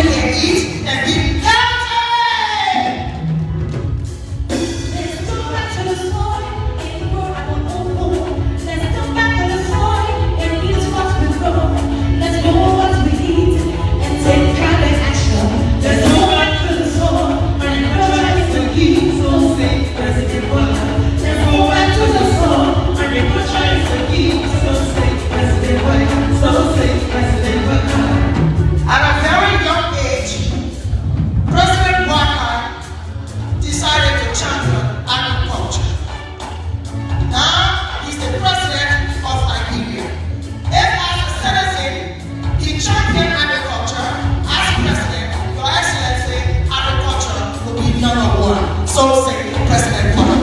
they can eat and be healthy. Let's go back to the soil and grow our own food. Let's go back to the soil and eat what we grow. Let's know what we eat and take climate action. Let's go back to the soil and agriculture is the key. So say President Bola. Let's go back to the soil and agriculture is the key. So say President Bola. So say President Bola. At a very young age, President Bola decided to champion agriculture. Now, he's the president of Liberia. If as a citizen, he championed agriculture, as president, Your Excellency, agriculture will be number one. So say President Bola.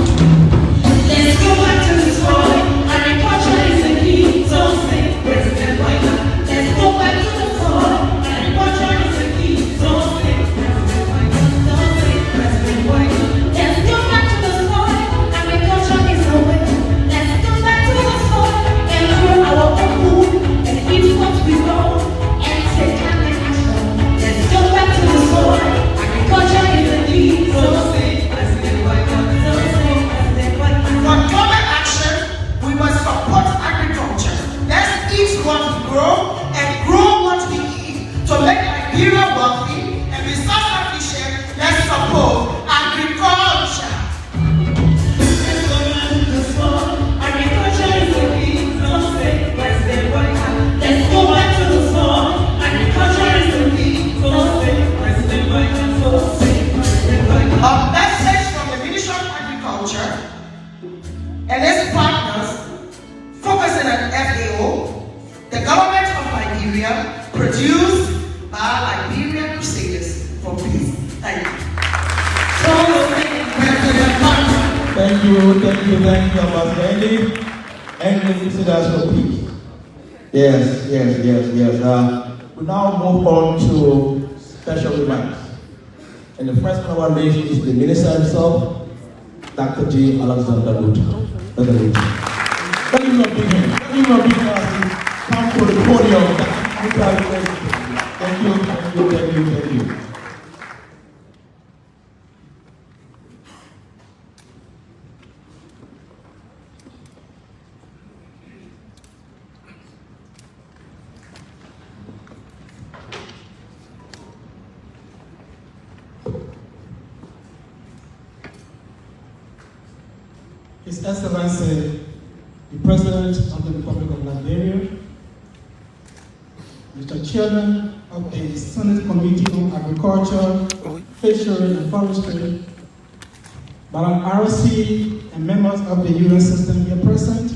Let's go back to the soil. Agriculture is the key. So say President Bola. Let's go back to the soil. Agriculture is the key. So say President Bola. So say President Bola. Let's go back to the soil. Agriculture is the way. Let's go back to the soil and grow our own food and eat what we grow and take climate action. Let's go back to the soil. Agriculture is the key. So say President Bola. So say President Bola. For climate action, we must support agriculture. Let's eat what we grow and grow what we eat to make Liberia wealthy and be self-sufficient. Let's support agriculture. Let's go back to the soil. Agriculture is the key. So say President Bola. Let's go back to the soil. Agriculture is the key. So say President Bola. So say President Bola. A message from the Ministry of Agriculture and its partners focusing on FAO, the government of Liberia, produced by Liberian Crusaders for Peace. Thank you. So, President Bola. Thank you, Ambassador Andy. And the Crusaders for Peace. Yes. We now move on to special remarks. And the first on our list is the Minister himself, Dr. J. Alexander Wood. Let him not be here. Let him not be here as he comes to the podium. Thank you. His Excellency, the President of the Republic of Liberia, Mr. Chairman of the Senate Committee on Agriculture, Fishery and Forestry, Madam RC and members of the UN system here present,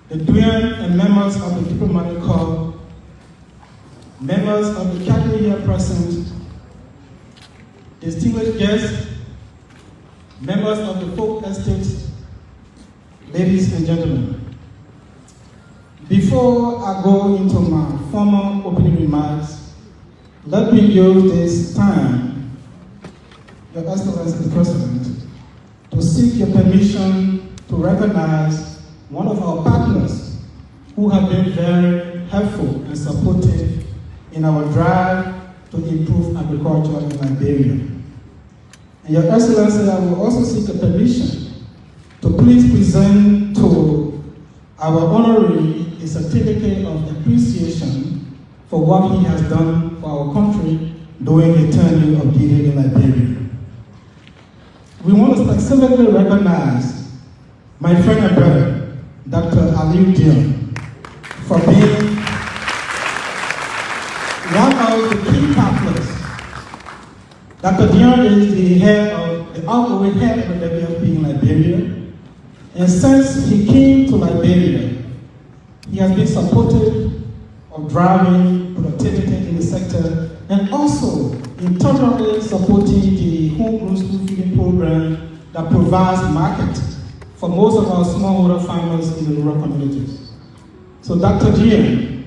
the Duan and members of the Diplomatic Corps, members of the Cabinet here present, distinguished guests, members of the folk estate, ladies and gentlemen. Before I go into my formal opening remarks, let me use this time, Your Excellency the President, to seek your permission to recognize one of our partners who have been very helpful and supportive in our drive to improve agriculture in Liberia. And Your Excellency, I will also seek a permission to please present to our honoree a certificate of appreciation for what he has done for our country during the tenure of duty in Liberia. We want to specifically recognize my friend and brother, Dr. Aliu Dion, for being one of the key partners. Dr. Dion is the head of the outgoing head of the WFP in Liberia, and since he came to Liberia, he has been supportive of driving productivity in the sector and also in totally supporting the home school feeding program that provides market for most of our smallholder farmers in the rural communities. So Dr. Dion,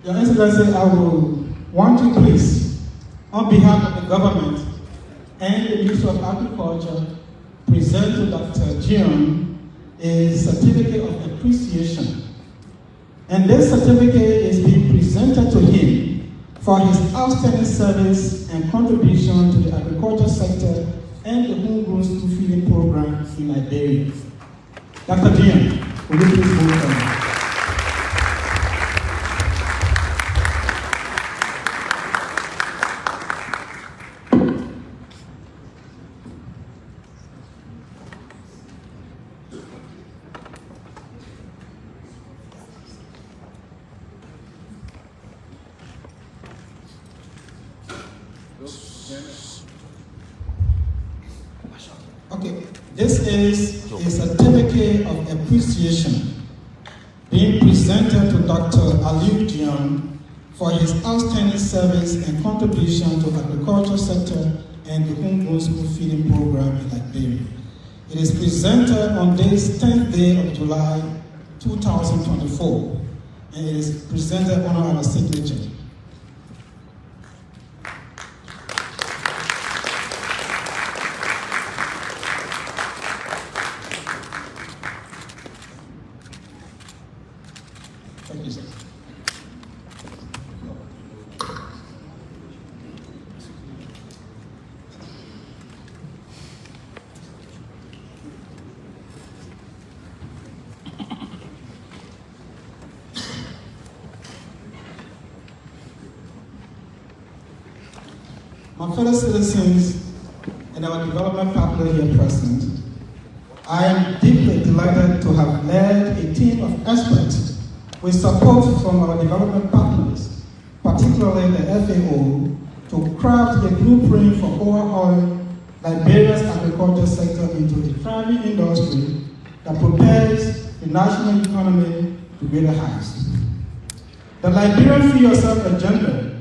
Your Excellency, I will want to please, on behalf of the government and the Ministry of Agriculture, present to Dr. Dion a certificate of appreciation. And this certificate is being presented to him for his outstanding service and contribution to the agriculture sector and the homegrown school feeding program in Liberia. Dr. Dion, will you please move on? Okay, this is a certificate of appreciation being presented to Dr. Aliu Dion for his outstanding service and contribution to the agriculture sector and the homegrown school feeding program in Liberia. It is presented on this 10th day of July 2024, and it is presented on our signature. Thank you, sir. My fellow citizens and our development partner here present, I am deeply delighted to have led a team of experts with support from our development partners, particularly the FAO, to craft a blueprint for overhauling Liberia's agriculture sector into a thriving industry that propels the national economy to greater heights. The Liberian Free Yourself Agenda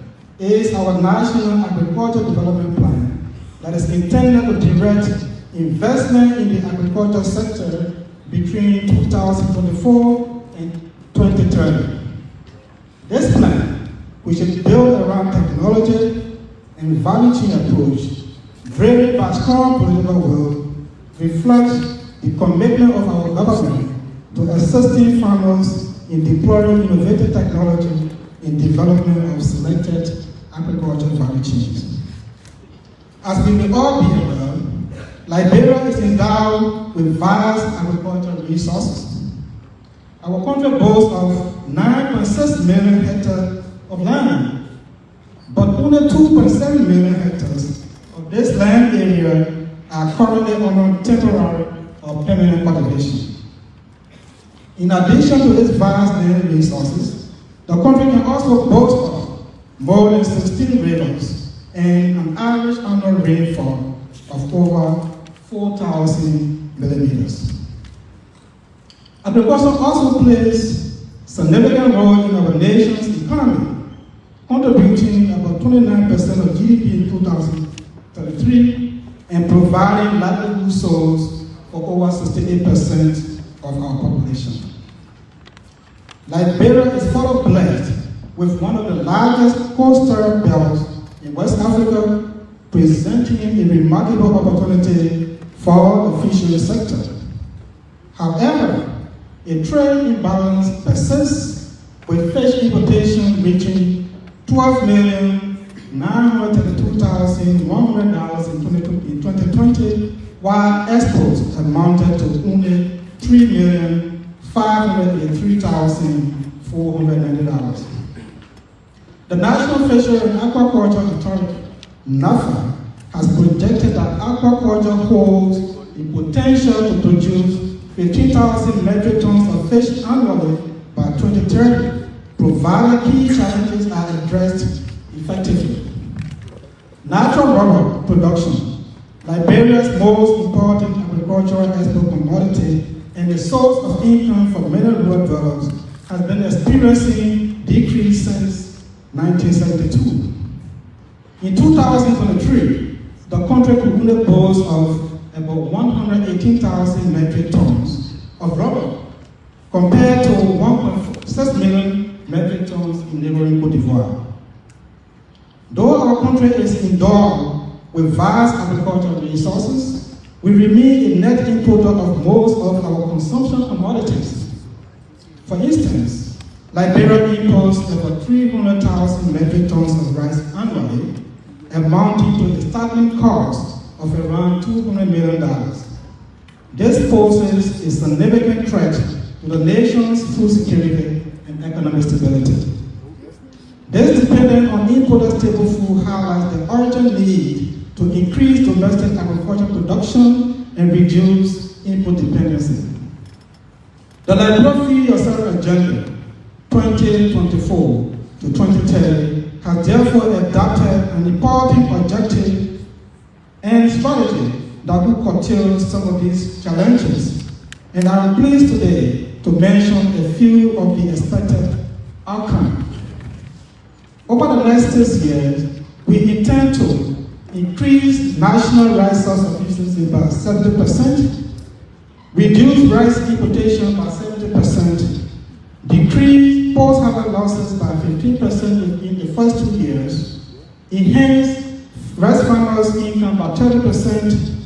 is our national agriculture development plan that is intended to direct investment in the agriculture sector between 2024 and 2030. This plan, which is built around technology and value chain approach, driven by strong political will, reflects the commitment of our government to assisting farmers in deploying innovative technology in development of selected agricultural value chains. As we may all be aware, Liberia is endowed with vast agricultural resources. Our country boasts of 9.6 million hectares of land, but only 2.7 million hectares of this land area are currently under temporary or permanent cultivation. In addition to its vast land resources, the country can also boast of more than 16 rivers and an average annual rainfall of over 4,000 millimeters. Agriculture also plays a significant role in our nation's economy, contributing about 29% of GDP in 2033 and providing livelihood source for over 68% of our population. Liberia is further blessed with one of the largest coastal belts in West Africa, presenting a remarkable opportunity for the fishery sector. However, a trade imbalance persists, with fish importation reaching $12,932,100 in 2020, while exports amounted to only $3,583,490. The National Fishery and Aquaculture Authority, NAFA, has projected that aquaculture holds the potential to produce 15,000 metric tons of fish annually by 2030, provided key challenges are addressed effectively. Natural rubber production, Liberia's most important agricultural export commodity and a source of income for many rural dwellers, has been experiencing decrease since 1972. In 2023, the country could only boast of about 118,000 metric tons of rubber, compared to 1.6 million metric tons in neighboring Cote d'Ivoire. Though our country is endowed with vast agricultural resources, we remain a net importer of most of our consumption commodities. For instance, Liberia imports over 300,000 metric tons of rice annually, amounting to a startling cost of around $200 million. This poses a significant threat to the nation's food security and economic stability. This dependence on imported staple food highlights the urgent need to increase domestic agricultural production and reduce import dependency. The Liberia Feed Yourself Agenda 2024 to 2030 has therefore adopted an important objective and strategy that will curtail some of these challenges. And I am pleased today to mention a few of the expected outcomes. Over the next 6 years, we intend to increase national rice self-sufficiency by 70%, reduce rice importation by 70%, decrease post-harvest losses by 15% in the first 2 years, enhance rice farmers' income by 30%,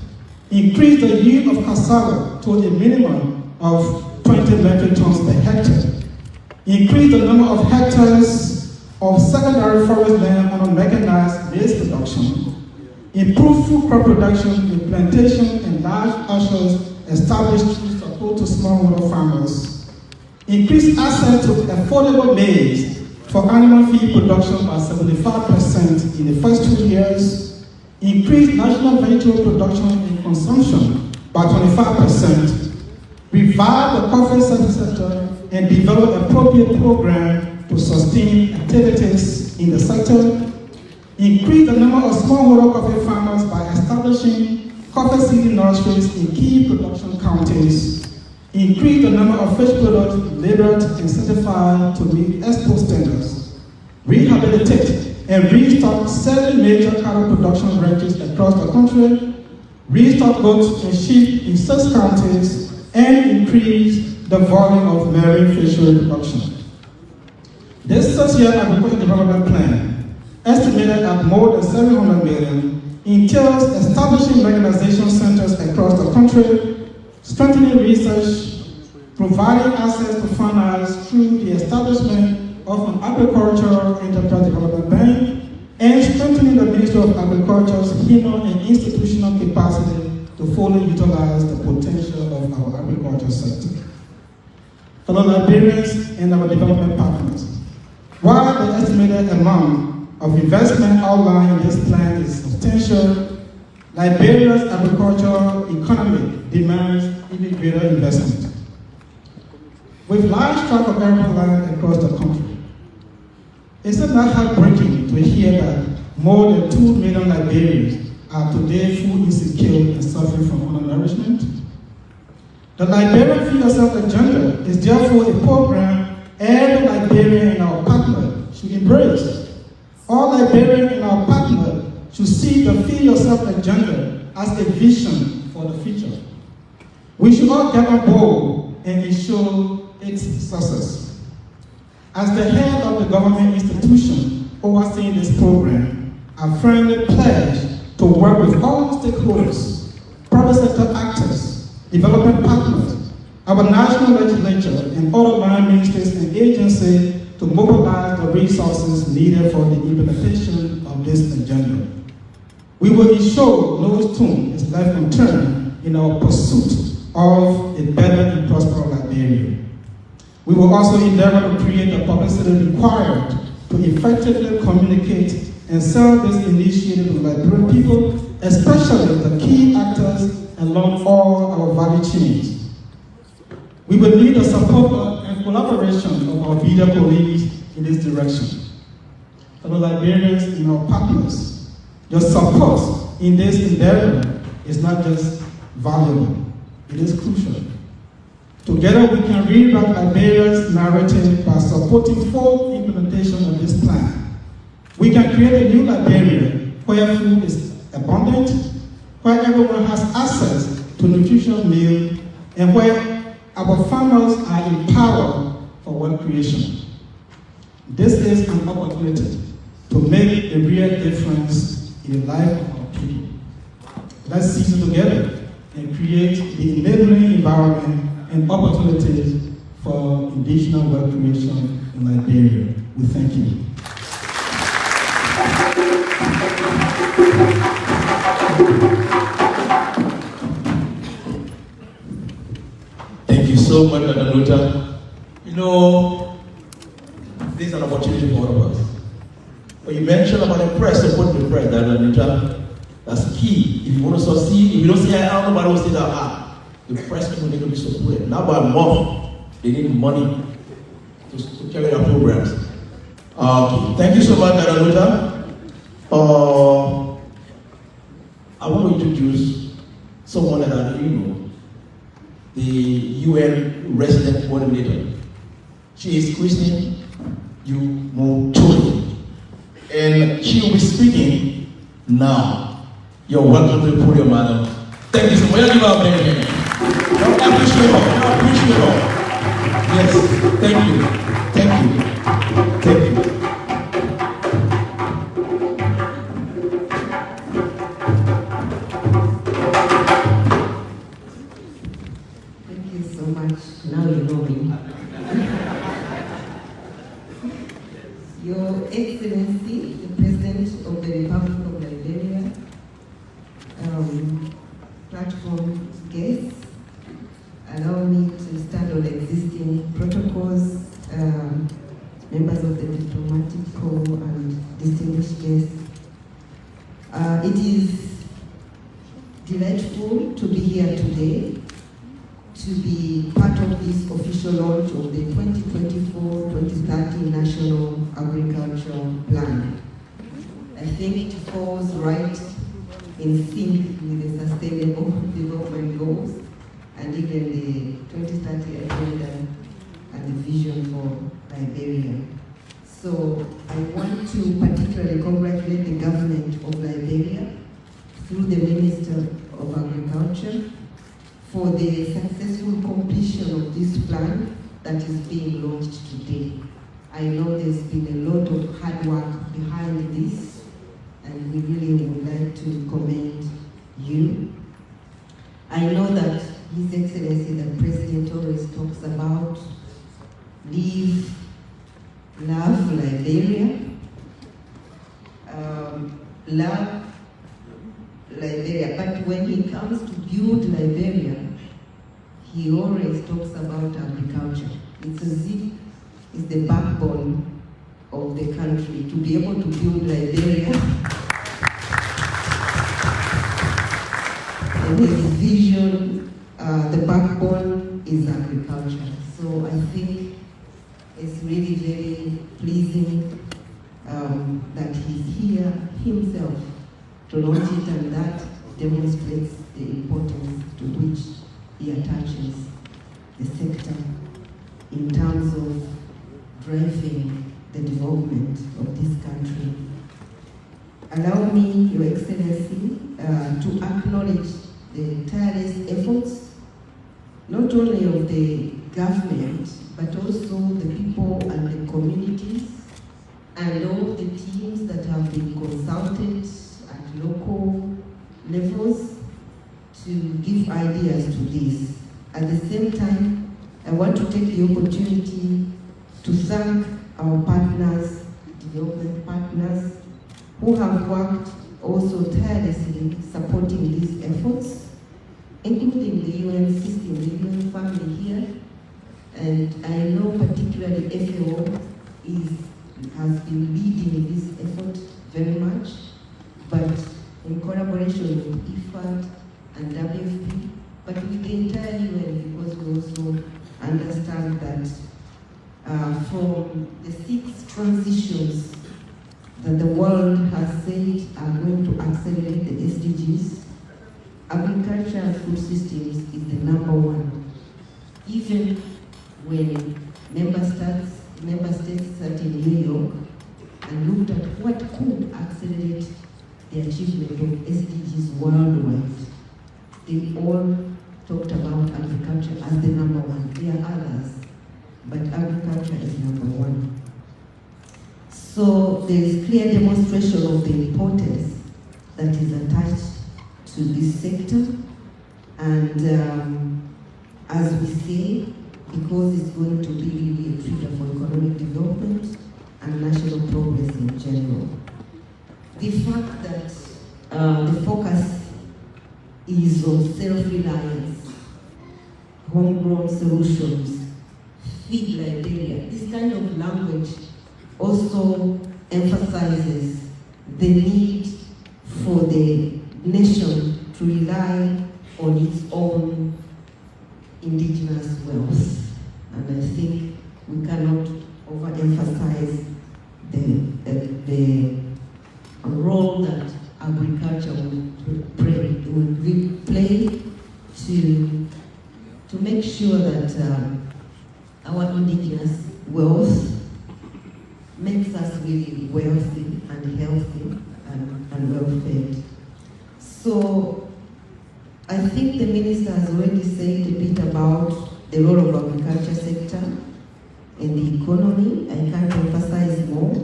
increase the yield of cassava to a minimum of 20 metric tons per hectare, increase the number of hectares of secondary forest land on mechanized maize production, improve food crop production with plantation and large orchards established through support to smallholder farmers, increase access to affordable maize for animal feed production by 75% in the first 2 years, increase national vegetable production and consumption by 25%, revive the coffee service sector and develop appropriate programs to sustain activities in the sector, increase the number of smallholder coffee farmers by establishing coffee seeding nurseries in key production counties, increase the number of fish products labeled and certified to meet export standards, rehabilitate and restock 7 major cattle production ranches across the country, restock goats and sheep in 6 counties, and increase the volume of marine fishery production. This 6-year agricultural development plan, estimated at more than $700 million, entails establishing mechanization centers across the country, strengthening research, providing access to finance through the establishment of an agricultural enterprise development bank, and strengthening the Ministry of Agriculture's human and institutional capacity to fully utilize the potential of our agriculture sector. Fellow Liberians and our development partners, while the estimated amount of investment outlined in this plan is substantial, Liberia's agricultural economy demands even greater investment. With large tracts of arable land across the country, is it not heartbreaking to hear that more than 2 million Liberians are today food insecure and suffering from undernourishment? The Liberia Feed Yourself Agenda is therefore a program every Liberian and our partner should embrace. All Liberians and our partner should see the Feed Yourself Agenda as a vision for the future. We should all get on board and ensure its success. As the head of the government institution overseeing this program, I firmly pledge to work with all stakeholders, private sector actors, development partners, our national legislature, and other line ministries and agencies to mobilize the resources needed for the implementation of this agenda. We will ensure no stone is left unturned in our pursuit of a better and prosperous Liberia. We will also endeavor to create the publicity required to effectively communicate and sell this initiative to Liberian people, especially the key actors along all our value chains. We will need the support and collaboration of our media colleagues in this direction. Fellow Liberians and our partners, your support in this endeavor is not just valuable, it is crucial. Together we can rewrite Liberia's narrative by supporting full implementation of this plan. We can create a new Liberia where food is abundant, where everyone has access to nutritious meals, and where our farmers are empowered for wealth creation. This is an opportunity to make a real difference in the life of our people. Let's seize it together and create the enabling environment and opportunities for indigenous wealth creation in Liberia. We thank you. Thank you so much, Dr. Luther. You know, this is an opportunity for all of us. When you mentioned about the press, support the press, Dr. Luther, that's key. If you want to succeed, if you don't say, I don't know, nobody will say that, the press people need to be supported. Not by month, they need money to carry their programs. Okay. Thank you so much, Dr. Luther. I want to introduce someone that I know, the UN resident coordinator. She is Christine Umutoni, and she will be speaking now. You're welcome to the podium, madam. Thank you so much. Give her a big hand. Appreciate her. Appreciate her. Yes. Thank you. Thank you. Thank you. Thank you so much. Now you know me. Your Excellency, the President of the Republic of Liberia, platform guests, allow me to stand on existing protocols, members of the diplomatic corps and distinguished guests. It is delightful to be here today to be part of this official launch of the 2024-2030 National Agricultural Plan. I think it falls right in sync with the Sustainable Development Goals and even the 2030 Agenda and the vision for Liberia. So I want to particularly congratulate the government of Liberia through the Minister of Agriculture for the successful completion of this plan that is being launched today. I know there's been a lot of hard work behind this, and we really would like to commend you. I know that His Excellency, the President, always talks about live, love Liberia, love Liberia, but when he comes to build Liberia, he always talks about agriculture. It's as if it's the backbone of the country. To be able to build Liberia, and his vision, the backbone is agriculture. So I think it's really very pleasing that he's here himself to launch it, and that demonstrates the importance to which he attaches the sector in terms of driving the development of this country. Allow me, Your Excellency, to acknowledge the tireless efforts, not only of the government, but also the people and the communities, and all the teams that have been consulted at local levels to give ideas to this. At the same time, I want to take the opportunity to thank our partners, development partners, who have worked also tirelessly supporting these efforts, including the UN system, the UN family here. And I know particularly FAO has been leading this effort very much, but in collaboration with IFAD and WFP, but with the entire UN, because we also understand that from the 6 transitions that the world has said are going to accelerate the SDGs, agriculture and food systems is the #1. Even when member states sat in New York and looked at what could accelerate the achievement of SDGs worldwide, they all talked about agriculture as the #1. There are others, but agriculture is #1. So there is clear demonstration of the importance that is attached to this sector, And as we say, because it's going to be really a trigger for economic development and national progress in general. The fact that the focus is on self-reliance, homegrown solutions, feed Liberia, this kind of language also emphasizes the need for the nation to rely on its own indigenous wealth. And I think we cannot overemphasize the role that agriculture will play to make sure that our indigenous wealth makes us really wealthy and healthy and well-fed. So I think the minister has already said a bit about the role of agriculture sector in the economy. I can't emphasize more,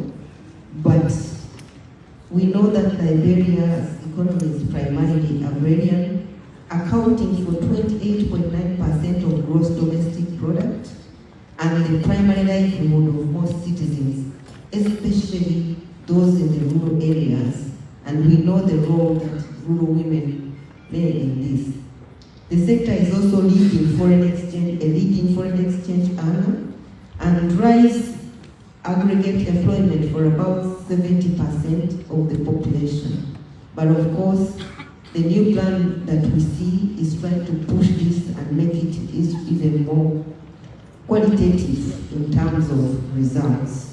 but we know that Liberia's economy is primarily agrarian, accounting for 28.9% of gross domestic product and the primary livelihood of most citizens, especially those in the rural areas. And we know the role that rural women play in this. The sector is also a leading foreign exchange earner and drives aggregate employment for about 70% of the population. But of course, the new plan that we see is trying to push this and make it even more qualitative in terms of results.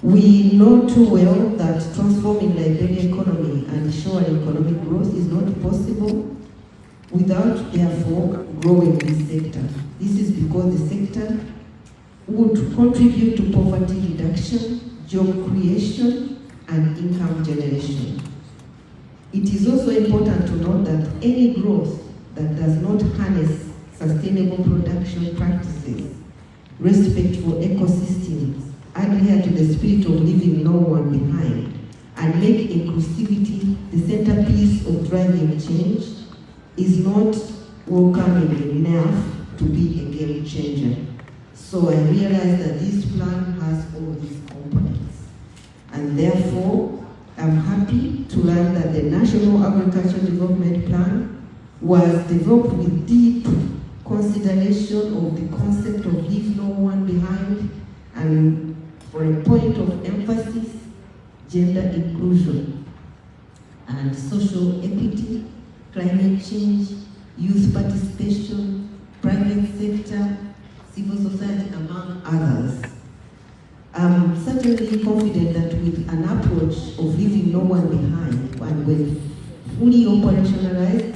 We know too well that transforming Liberian economy and ensuring economic growth is not possible without, therefore, growing this sector. This is because the sector would contribute to poverty reduction, job creation, and income generation. It is also important to note that any growth that does not harness sustainable production practices, respect for ecosystems, adhere to the spirit of leaving no one behind, and make inclusivity the centerpiece of driving change is not welcoming enough to be a game changer. So I realize that this plan has all these components. And therefore, I'm happy to learn that the National Agricultural Development Plan was developed with deep consideration of the concept of leave no one behind, and for a point of emphasis, gender inclusion and social equity, climate change, youth participation, private sector, civil society, among others. I'm certainly confident that with an approach of leaving no one behind, and when fully operationalized,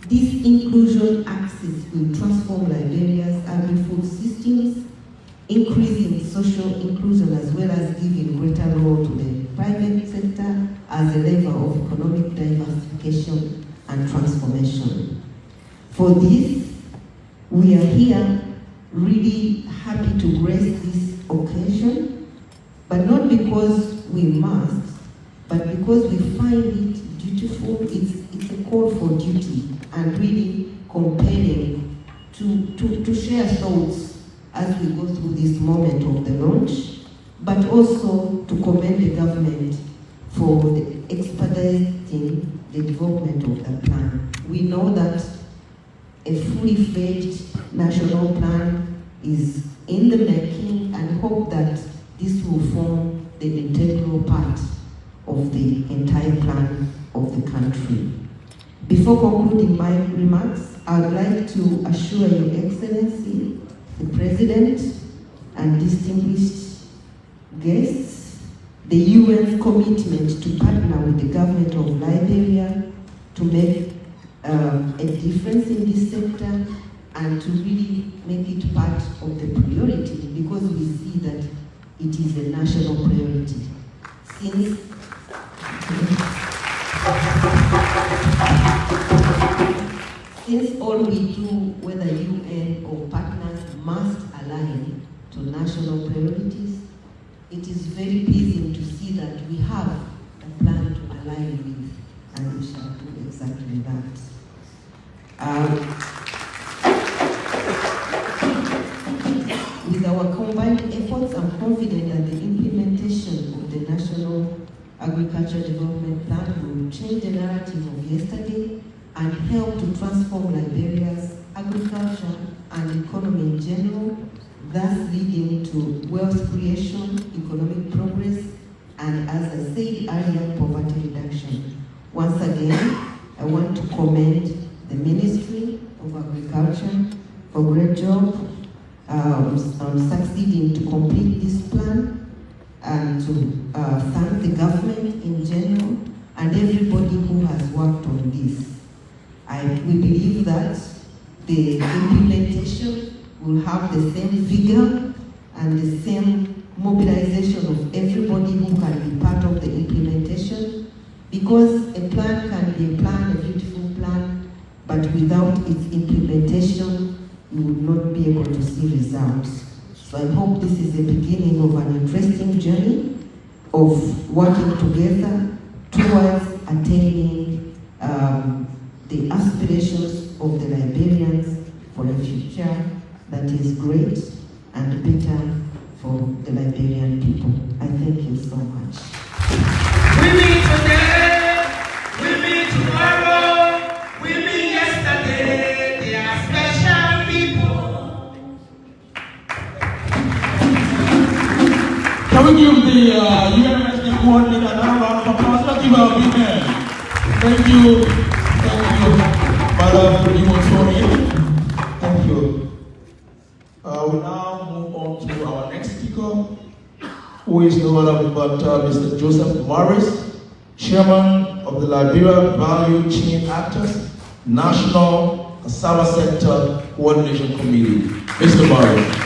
this inclusion axis will transform Liberia's agri-food systems, increasing social inclusion as well as giving greater role to the private sector as a lever of economic diversification and transformation. For this, we are here really happy to grace this occasion, but not because we must, but because we find it dutiful. It's a call for duty and really compelling to share thoughts as we go through this moment of the launch, but also to commend the government for expediting the development of the plan. We know that a fully fledged national plan is in the making, and hope that this will form the integral part of the entire plan of the country. Before concluding my remarks, I would like to assure Your Excellency, the President, and distinguished guests, the UN's commitment to partner with the government of Liberia to make a difference in this sector and to really make it part of the priority, because we see that it is a national priority. Since all we do, whether UN or partners, must align to national priorities, it is very pleasing to see that we have a plan to align with, and we shall do exactly that. With our combined efforts, I'm confident that the implementation of the National Agricultural Development Plan will change the narrative of yesterday and help to transform Liberia's agriculture and economy in general, thus leading to wealth creation, economic progress, and, as I said earlier, poverty reduction. Once again, I want to commend the Ministry of Agriculture for a great job on succeeding to complete this plan, and to thank the government in general and everybody who has worked on this. We believe that the implementation will have the same vigor and the same mobilization of everybody who can be part of the implementation, because a plan can be a plan, a beautiful plan, but without its implementation, you will not be able to see results. So I hope this is the beginning of an interesting journey of working together towards attaining the aspirations of the Liberians for a future that is great and better for the Liberian people. I thank you so much. We meet today, we meet tomorrow, we meet yesterday. They are special people. Can we give the UN coordinator another round of applause? Let's give her a big hand. Thank you, Madam Primotorian. Thank you. We now move on to our next speaker, who is no other but Mr. Joseph Morris, Chairman of the Liberia Value Chain Actors National Cassava Sector Coordination Committee. Mr. Morris.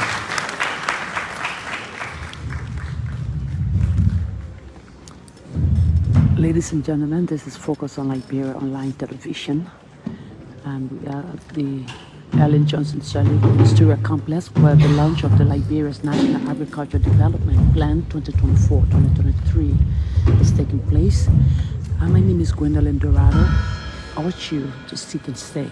Ladies and gentlemen, this is Focus on Liberia Online Television, and we are at the Ellen Johnson Sterling Industrial Complex, where the launch of the Liberia's National Agriculture Development Plan 2024-2023 is taking place. My name is Gwendolyn Dorado. I urge you to sit and stay.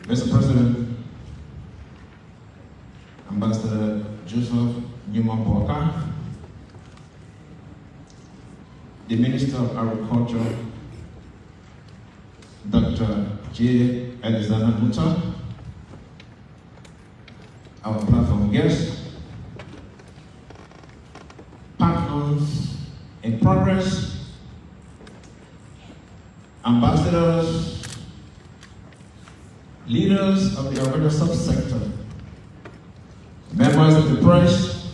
Mr. President, Ambassador Joseph Newman Boaka, the Minister of Agriculture, Dr. J. Alexander Muta, our platform guests, partners in progress, ambassadors, leaders of the agriculture subsector, members of the press,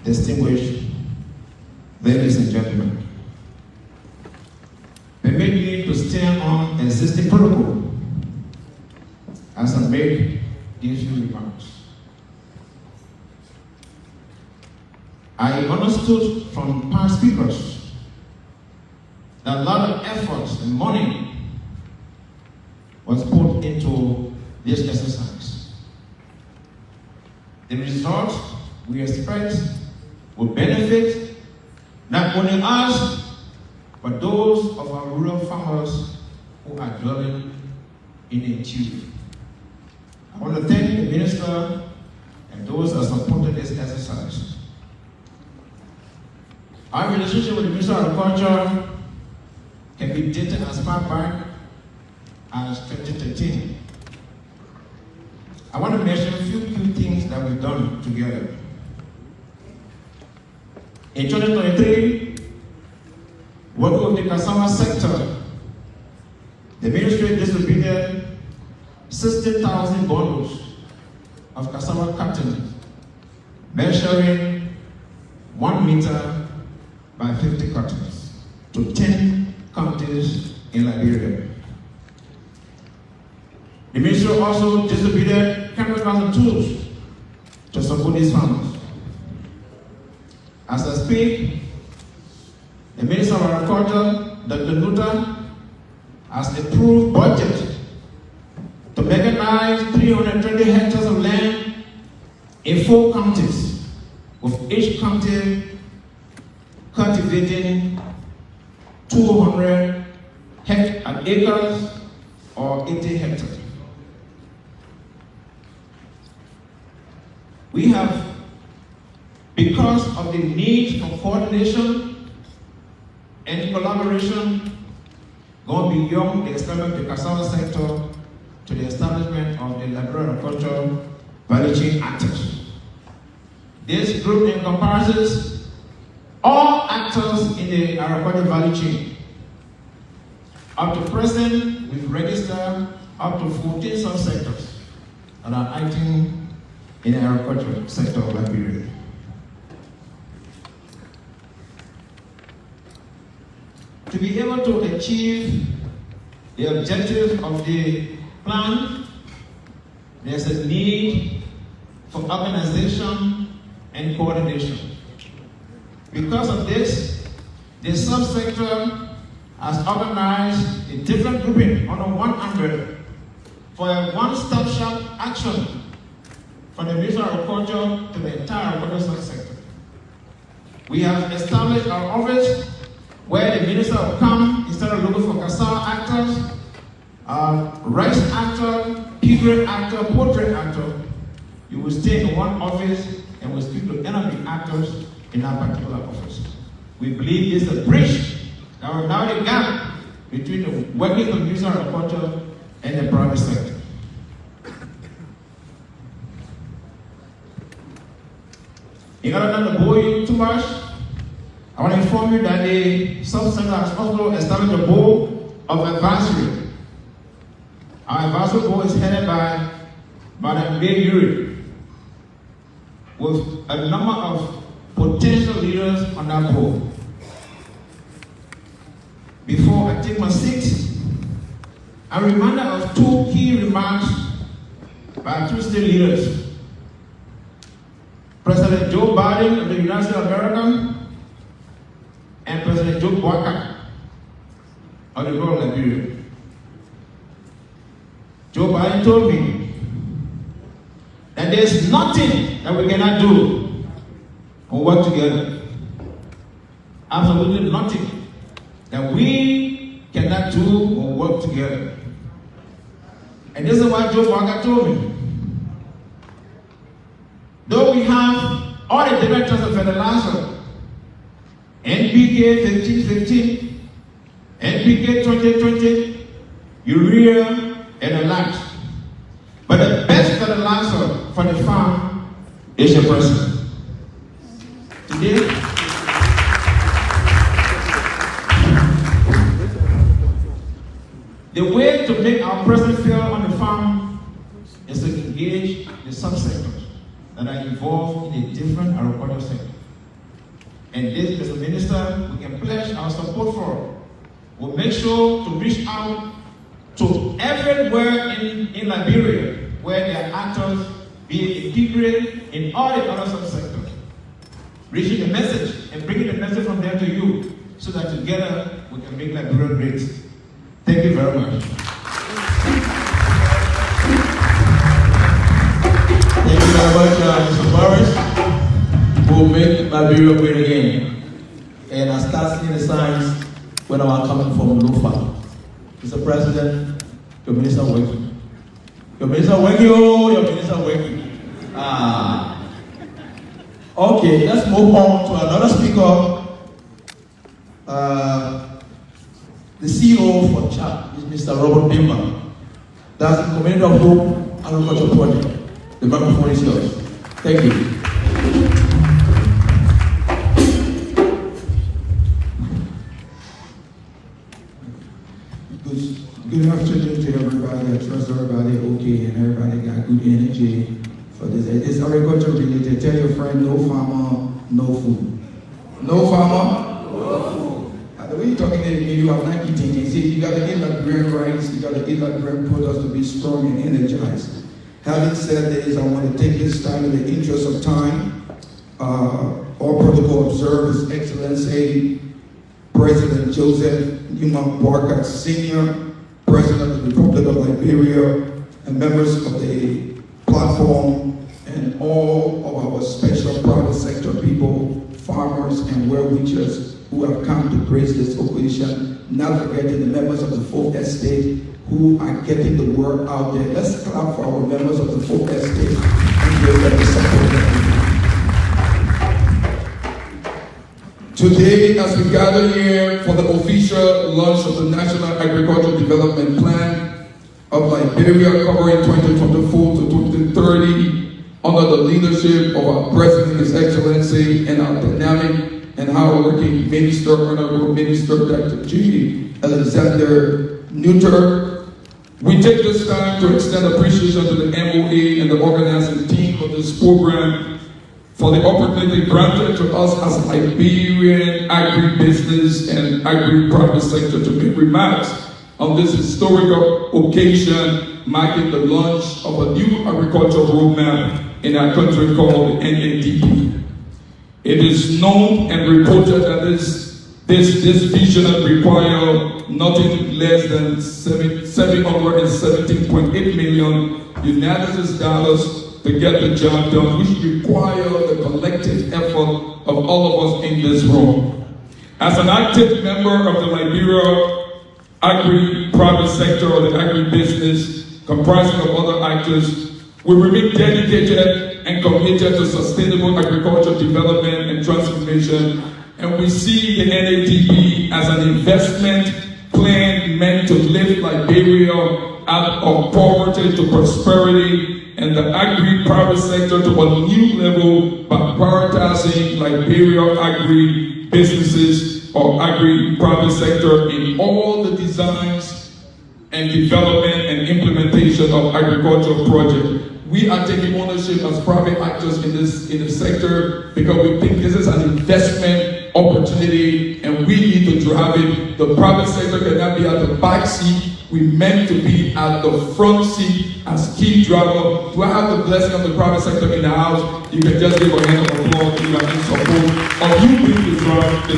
distinguished ladies and gentlemen. Permit me to stand on existing protocol as I make these few remarks. I understood from past speakers that a lot of effort and money was put into this exercise. The result we expect will benefit not only us, but those of our rural farmers who are dwelling in a tube. I want to thank the Minister and those that supported this exercise. Our relationship with the Minister of Agriculture can be dated as far back as 2013. I want to mention a few things that we've done together. In 2023, working with the cassava sector, the ministry distributed 60,000 bundles of cassava cotton, measuring 1 meter by 50 cottons to 10 counties in Liberia. The ministry also distributed chemicals and tools to support these farmers. As I speak, the Minister of Agriculture, Dr. Nuta, has approved budget to mechanize 320 hectares of land in 4 counties, with each county cultivating 200 acres or 80 hectares. We have, because of the need for coordination and collaboration, gone beyond the establishment of the cassava sector to the establishment of the Liberian agricultural value chain actors. This group encompasses all actors in the agricultural value chain. Up to present, we've registered up to 14 subsectors that are acting in the agricultural sector of Liberia. To be able to achieve the objectives of the plan, there's a need for organization and coordination. Because of this, the subsector has organized a different grouping under 100 for a one-stop shop action from the Ministry of Agriculture to the entire agricultural sector. We have established our office where the minister will come instead of looking for cassava actors, rice actor, pea grade actor, portrait actor. You will stay in one office and will speak to enemy actors in that particular office. We believe this is a bridge that will narrow the gap between the working of the Ministry of Agriculture and the private sector. In order not to bore you too much, I want to inform you that the sub-center has also established a board of advisory. Our advisory board is headed by Madam May Yuri, with a number of potential leaders on that board. Before I take my seat, I'm reminded of two key remarks by two state leaders. President Joe Biden of the United States of America and President Joe Boakai of the Republic of Liberia. Joe Biden told me that there's nothing that we cannot do or work together. Absolutely nothing that we cannot do or work together. And this is what Joe Boakai told me. Though we have all the different types of fertilizer, NPK 1515, NPK 2020, urea, and the likes. But the best fertilizer for the farm is your person. Today, the way to make our presence feel on the farm is to engage the subsectors that are involved in a different agricultural sector. And this, Mr. Minister, we can pledge our support for. We'll make sure to reach out to everywhere in Liberia where there are actors, be it integrated in all the other subsectors, reaching the message and bringing the message from there to you so that together we can make Liberia great. Thank you very much. Thank you very much, Mr. Morris. We'll make Liberia great again. And I start seeing the signs when I'm coming from Lufa. Mr. President, your minister working. Your minister working, oh, your minister working. Okay, let's move on to another speaker. The CEO for CHAP is Mr. Robert Bimba. That's the Community of Hope Agriculture Project. The microphone is yours. Thank you. Good afternoon to everybody. I trust everybody okay and everybody got good energy for this. It's agriculture related. Tell your friend, no farmer, no food. No farmer, no food. The way you're talking to me, you have not eaten. You see, you got to eat like grain rice, you got to eat like grain products to be strong and energized. Having said this, I want to take this time in the interest of time. All protocol observed His Excellency President Joseph Numa Boakai Sr., President of the Republic of Liberia, and members of the platform, and all of our special private sector people farmers and well-wishers who have come to grace this occasion, not forgetting the members of the Folk Estate who are getting the word out there. Let's clap for our members of the Folk Estate and give them the support that we need. Today, as we gather here for the official launch of the National Agricultural Development Plan of Liberia covering 2024 to 2030, under the leadership of our President, His Excellency, and our dynamic and hardworking Minister, Honorable Minister Dr. G. Alexander Nutter, we take this time to extend appreciation to the MOA and the organizing team for this program for the opportunity granted to us as Liberian agribusiness and agri-private sector to make remarks on this historical occasion marking the launch of a new agricultural roadmap in our country called the NADP. It is known and reported that this vision requires nothing less than $717.8 million United States dollars to get the job done, which requires the collective effort of all of us in this room. As an active member of the Liberia agri-private sector or the agri-business comprising of other actors, we remain dedicated and committed to sustainable agricultural development and transformation, and we see the NADP as an investment plan meant to lift Liberia out of poverty to prosperity and the agri-private sector to a new level by prioritizing Liberia agri-businesses or agri-private sector in all the designs and development and implementation of agricultural projects. We are taking ownership as private actors in the sector because we think this is an investment opportunity and we need to drive it. The private sector cannot be at the back seat. We meant to be at the front seat as key driver. Do I have the blessing of the private sector in the house? You can just give a hand of applause if you are in support of you being the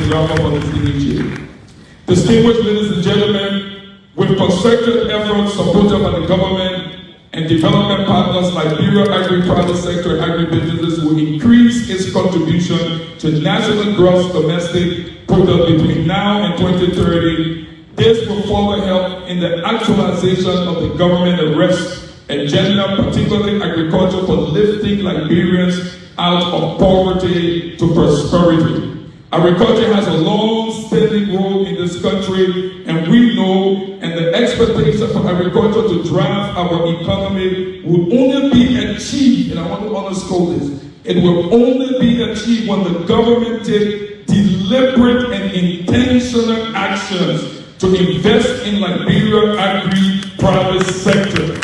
driver for this initiative. Distinguished ladies and gentlemen, with concerted efforts supported by the government and development partners, Liberia agri-private sector and agribusinesses will increase its contribution to national gross domestic product between now and 2030. This will further help in the actualization of the government arrest agenda, particularly agriculture, for lifting Liberians out of poverty to prosperity. Agriculture has a long-standing role in this country, and we know, and the expectation for agriculture to drive our economy will only be achieved, and I want to underscore this, it will only be achieved when the government takes deliberate and intentional actions to invest in Liberia agri-private sector.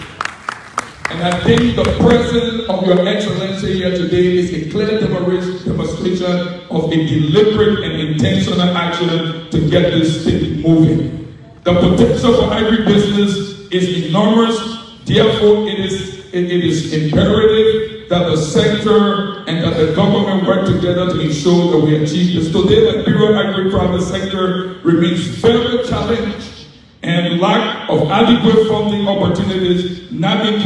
And I think the presence of Your Excellency here today is a clear demonstration of a deliberate and intentional action to get this thing moving. The potential for agribusiness is enormous. Therefore, it is imperative that the sector and that the government work together to ensure that we achieve this. Today, the Liberia agri-private sector remains very challenged and lack of adequate funding opportunities, not being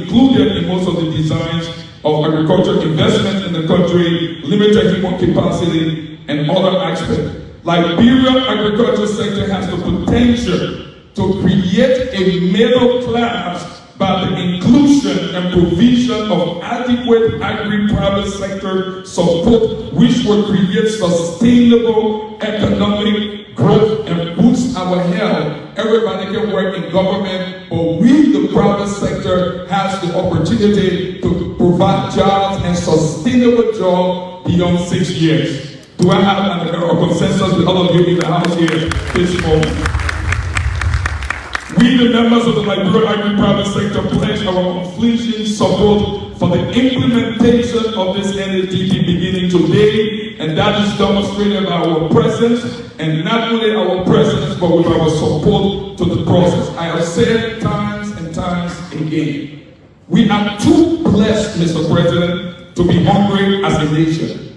included in most of the designs of agricultural investment in the country, limited human capacity, and other aspects. Liberia agriculture sector has the potential to create a middle class by the inclusion and provision of adequate agri-private sector support, which will create sustainable economic growth and boost our health. Everybody can work in government, but we, the private sector, has the opportunity to provide jobs and sustainable jobs beyond 6 years. Do I have a consensus with all of you in the house here this morning? We, the members of the Liberia agri-private sector, pledge our unflinching support for the implementation of this NADP beginning today, and that is demonstrated by our presence, and not only our presence, but with our support to the process. I have said times and times again, we are too blessed, Mr. President, to be hungry as a nation.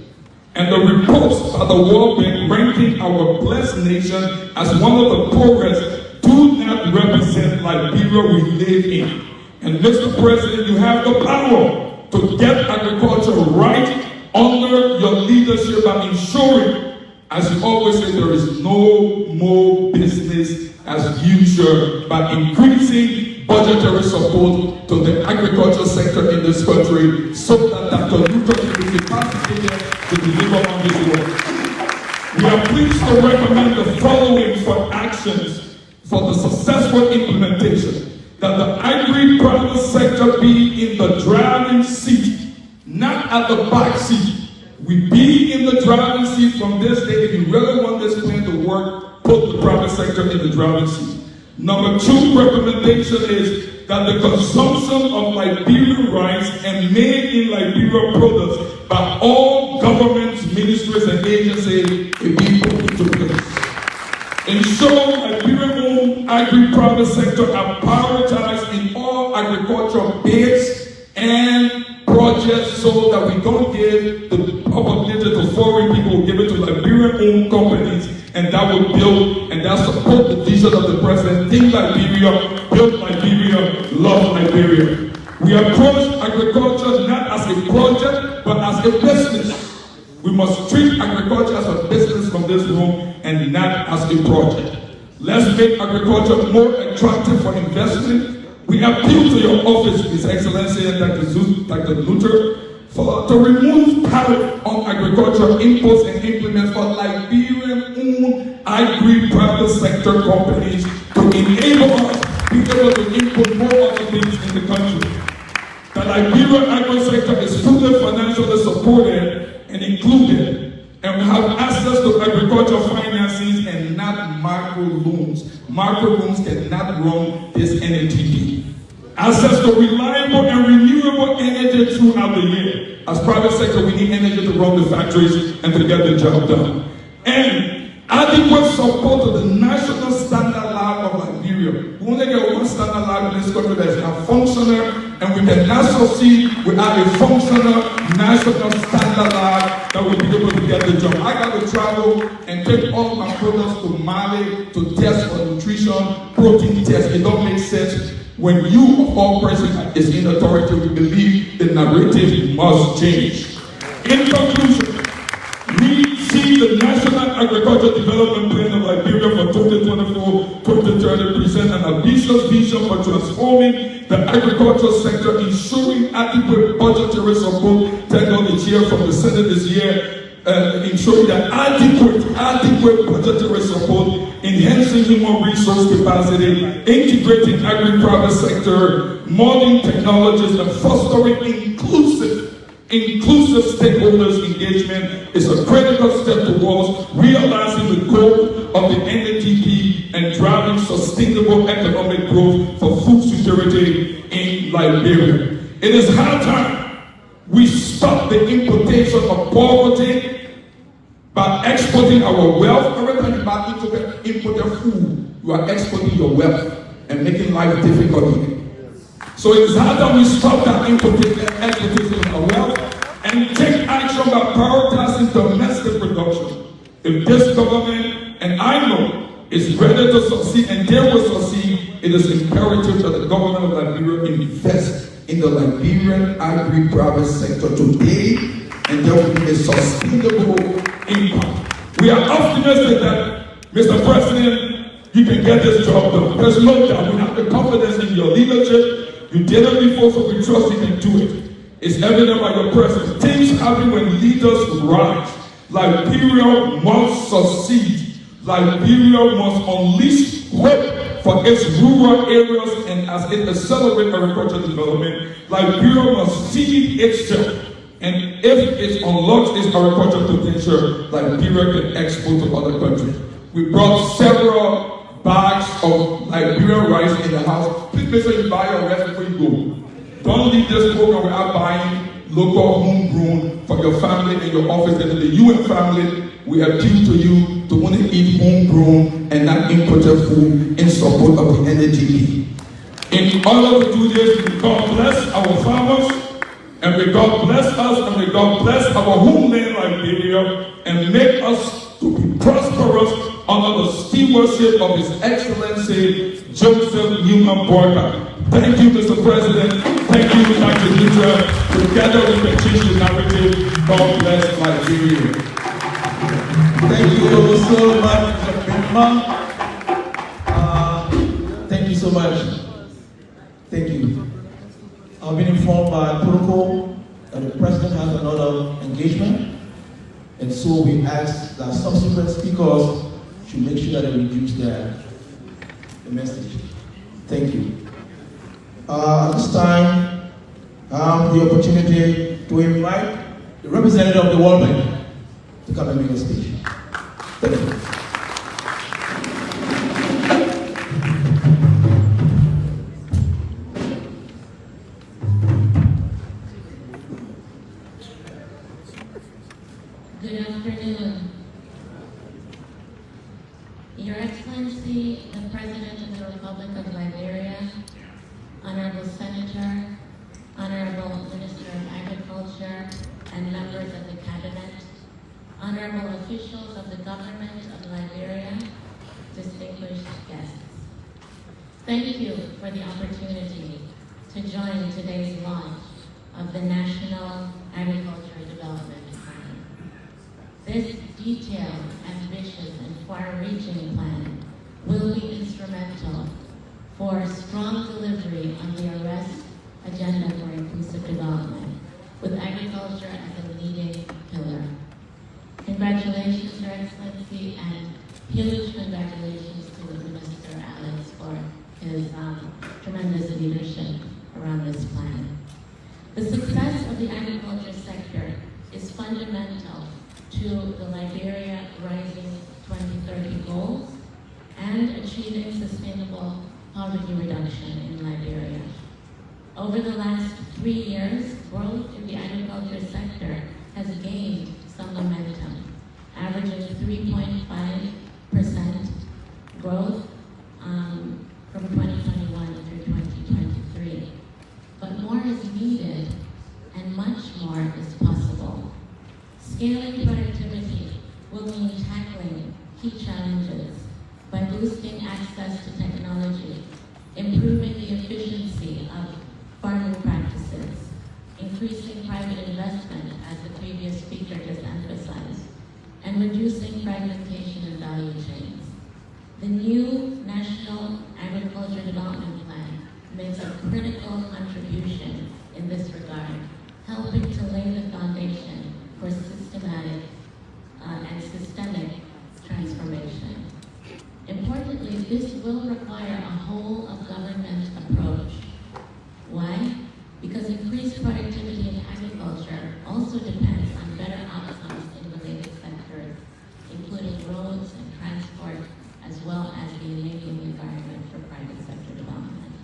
And the reports by the World Bank ranking our blessed nation as one of the poorest do not represent Liberia we live in. And Mr. President, you have the power to get agriculture right under your leadership by ensuring, as you always say, there is no more business as usual, by increasing budgetary support to the agriculture sector in this country so that Dr. Luther can be capacitated to deliver on his work. We are pleased to recommend the following for actions for the successful implementation. That the agri-private sector be in the driving seat, not at the back seat. We be in the driving seat from this day. If you really want this plan to work, put the private sector in the driving seat. Number 2 recommendation is that the consumption of Liberian rice and made in Liberia products by all governments, ministries, and agencies be put into place. Ensure Liberian-owned agri-private sector are prioritized in all agricultural bids and projects so that we don't give the opportunity to foreign people, give it to Liberian-owned companies, and that will build and that support the vision of the president. Think Liberia, build Liberia, love Liberia. We approach agriculture not as a project, but as a business. We must treat agriculture as a business from this room and not as a project. Let's make agriculture more attractive for investment. We appeal to your office, His Excellency and Dr. Luther, to remove tariff on agricultural imports and implements for Liberian-owned agri-private sector companies to enable us to be able to import more other things in the country. The Liberian agri-sector is fully financially supported and included, and have access to agricultural financing and not micro loans. Micro loans cannot run this NATP. Access to reliable and renewable energy throughout the year. As private sector, we need energy to run the factories and to get the job done. And adequate support to the national standard lab of Liberia. We only get one standard lab in this country that is not functional, and we cannot succeed without a functional national standard lab that will be able to get the job. I got to travel and take all my products to Mali to test for nutrition, protein test. It don't make sense. When you, of all president, is in authority, we believe the narrative must change. In conclusion, we see the National Agricultural Development Plan of Liberia for 2024-2030 present an ambitious vision for transforming the agricultural sector, ensuring adequate budgetary support. Thank God the chair from the Senate this year, ensuring that adequate budgetary support, enhancing human resource capacity, integrating agri-private sector, modern technologies, and fostering inclusive stakeholders engagement is a critical step towards realizing the goal of the NATP and driving sustainable economic growth for food security in Liberia. It is high time we stop the importation of poverty by exporting our wealth. Every time you buy imported food, you are exporting your wealth and making life difficult here. So it is hard that we stop that exportation of our wealth and take action by prioritizing domestic production. If this government, and I know, is ready to succeed and they will succeed, it is imperative that the government of Liberia invest in the Liberian agri-private sector today, and there will be a sustainable impact. We are optimistic that, Mr. President, you can get this job done. There's no doubt. We have the confidence in your leadership. You did it before, so we trust you can do it. It's evident by your presence. Things happen when leaders rise. Liberia must succeed. Liberia must unleash hope for its rural areas, and as it accelerates agricultural development, Liberia must feed itself. And if it unlocks its agricultural potential, Liberia can export to other countries. We brought several bags of Liberian rice in the house. Please make sure you buy your rice before you go. Don't leave this program without buying local homegrown for your family and your office and the UN family. We appeal to you to want to eat homegrown and not imported food in support of the NATP. In order to do this, may God bless our farmers, and may God bless us, and may God bless our homeland Liberia, and make us to be prosperous under the stewardship of His Excellency Joseph Newman Porter. Thank you, Mr. President. Thank you, Dr. Dutra. Together we continue the narrative. God bless Liberia. Thank you so much, Mr. Bigman. Thank you so much. Thank you. I've been informed by protocol that the President has another engagement, and so we ask that subsequent speakers should make sure that they reduce the message. Thank you. At this time, I have the opportunity to invite the representative of the World Bank to come and make a speech. Thank you. Good afternoon. Your Excellency, the President of the Republic of Liberia, Honorable Senator, Honorable Minister of Agriculture, and members of the Cabinet, honorable officials of the government of Liberia, distinguished guests. Thank you for the opportunity to join today's launch of the National Agriculture Development Plan. This detailed, ambitious, and far-reaching plan will be instrumental for strong delivery on the Arrest Agenda for Inclusive Development, with agriculture as a leading pillar. Congratulations, Your Excellency, and huge congratulations to the Minister Alex for his tremendous leadership around this plan. The success of the agriculture sector is fundamental to the Liberia Rising 2030 goals and achieving sustainable poverty reduction in Liberia. Over the last 3 years, growth in the agriculture sector has gained some momentum, averaging 3.5% growth from 2021 through 2023. But more is needed, and much more is possible. Scaling productivity will mean tackling key challenges by boosting access to technology, improving the efficiency of farming practices, increasing private investment, as the previous speaker just emphasized, and reducing fragmentation in value chains. The new National Agriculture Development Plan makes a critical contribution in this regard, helping to lay the foundation for systematic and systemic transformation. Importantly, this will require a whole-of-government approach. Why? Because increased productivity in agriculture also depends on better outcomes in related sectors, including roads and transport, as well as the enabling environment for private sector development.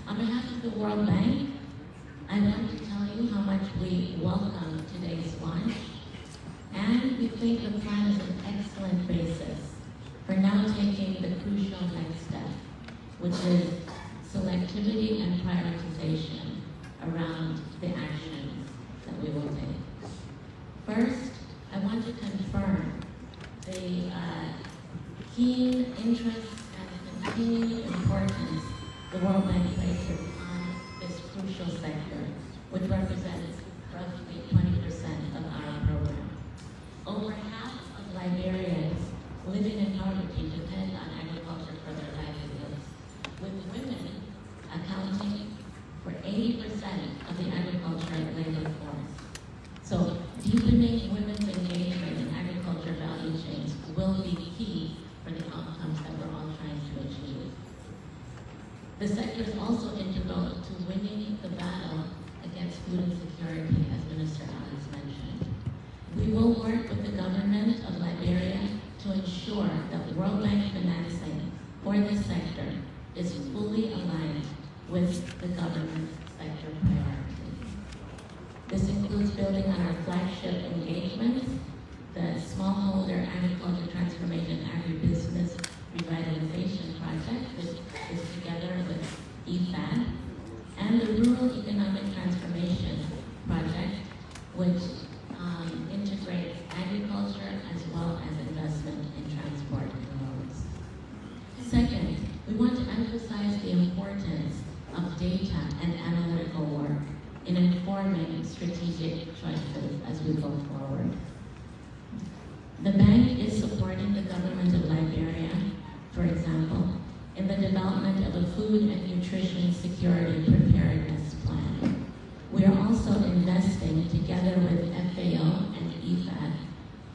On behalf of the World Bank, I want to tell you how much we welcome today's launch, and we think the plan is an excellent basis for now taking the crucial next step, which is selectivity and prioritization around the actions that we will take. First, I want to confirm the keen interest and continued importance the World Bank places on this crucial sector, which represents roughly 20% of our program. Over half of Liberians living in poverty depend on agriculture for their livelihoods, with women accounting for 80% of the agricultural labor force. So deepening women's engagement in agriculture value chains will be key for the outcomes that we're all trying to achieve. The sector is also integral to winning the battle against food insecurity, as Minister Alex mentioned. We will work with the government of Liberia to ensure that World Bank financing for this sector is fully aligned with the government's sector priorities. This includes building on our flagship engagements, the Smallholder Agriculture Transformation Agribusiness Revitalization Project, which is together with IFAD, and the Rural Economic Transformation Project, which integrates agriculture, importance of data and analytical work in informing strategic choices as we go forward. The bank is supporting the government of Liberia, for example, in the development of a food and nutrition security preparedness plan. We are also investing together with FAO and IFAD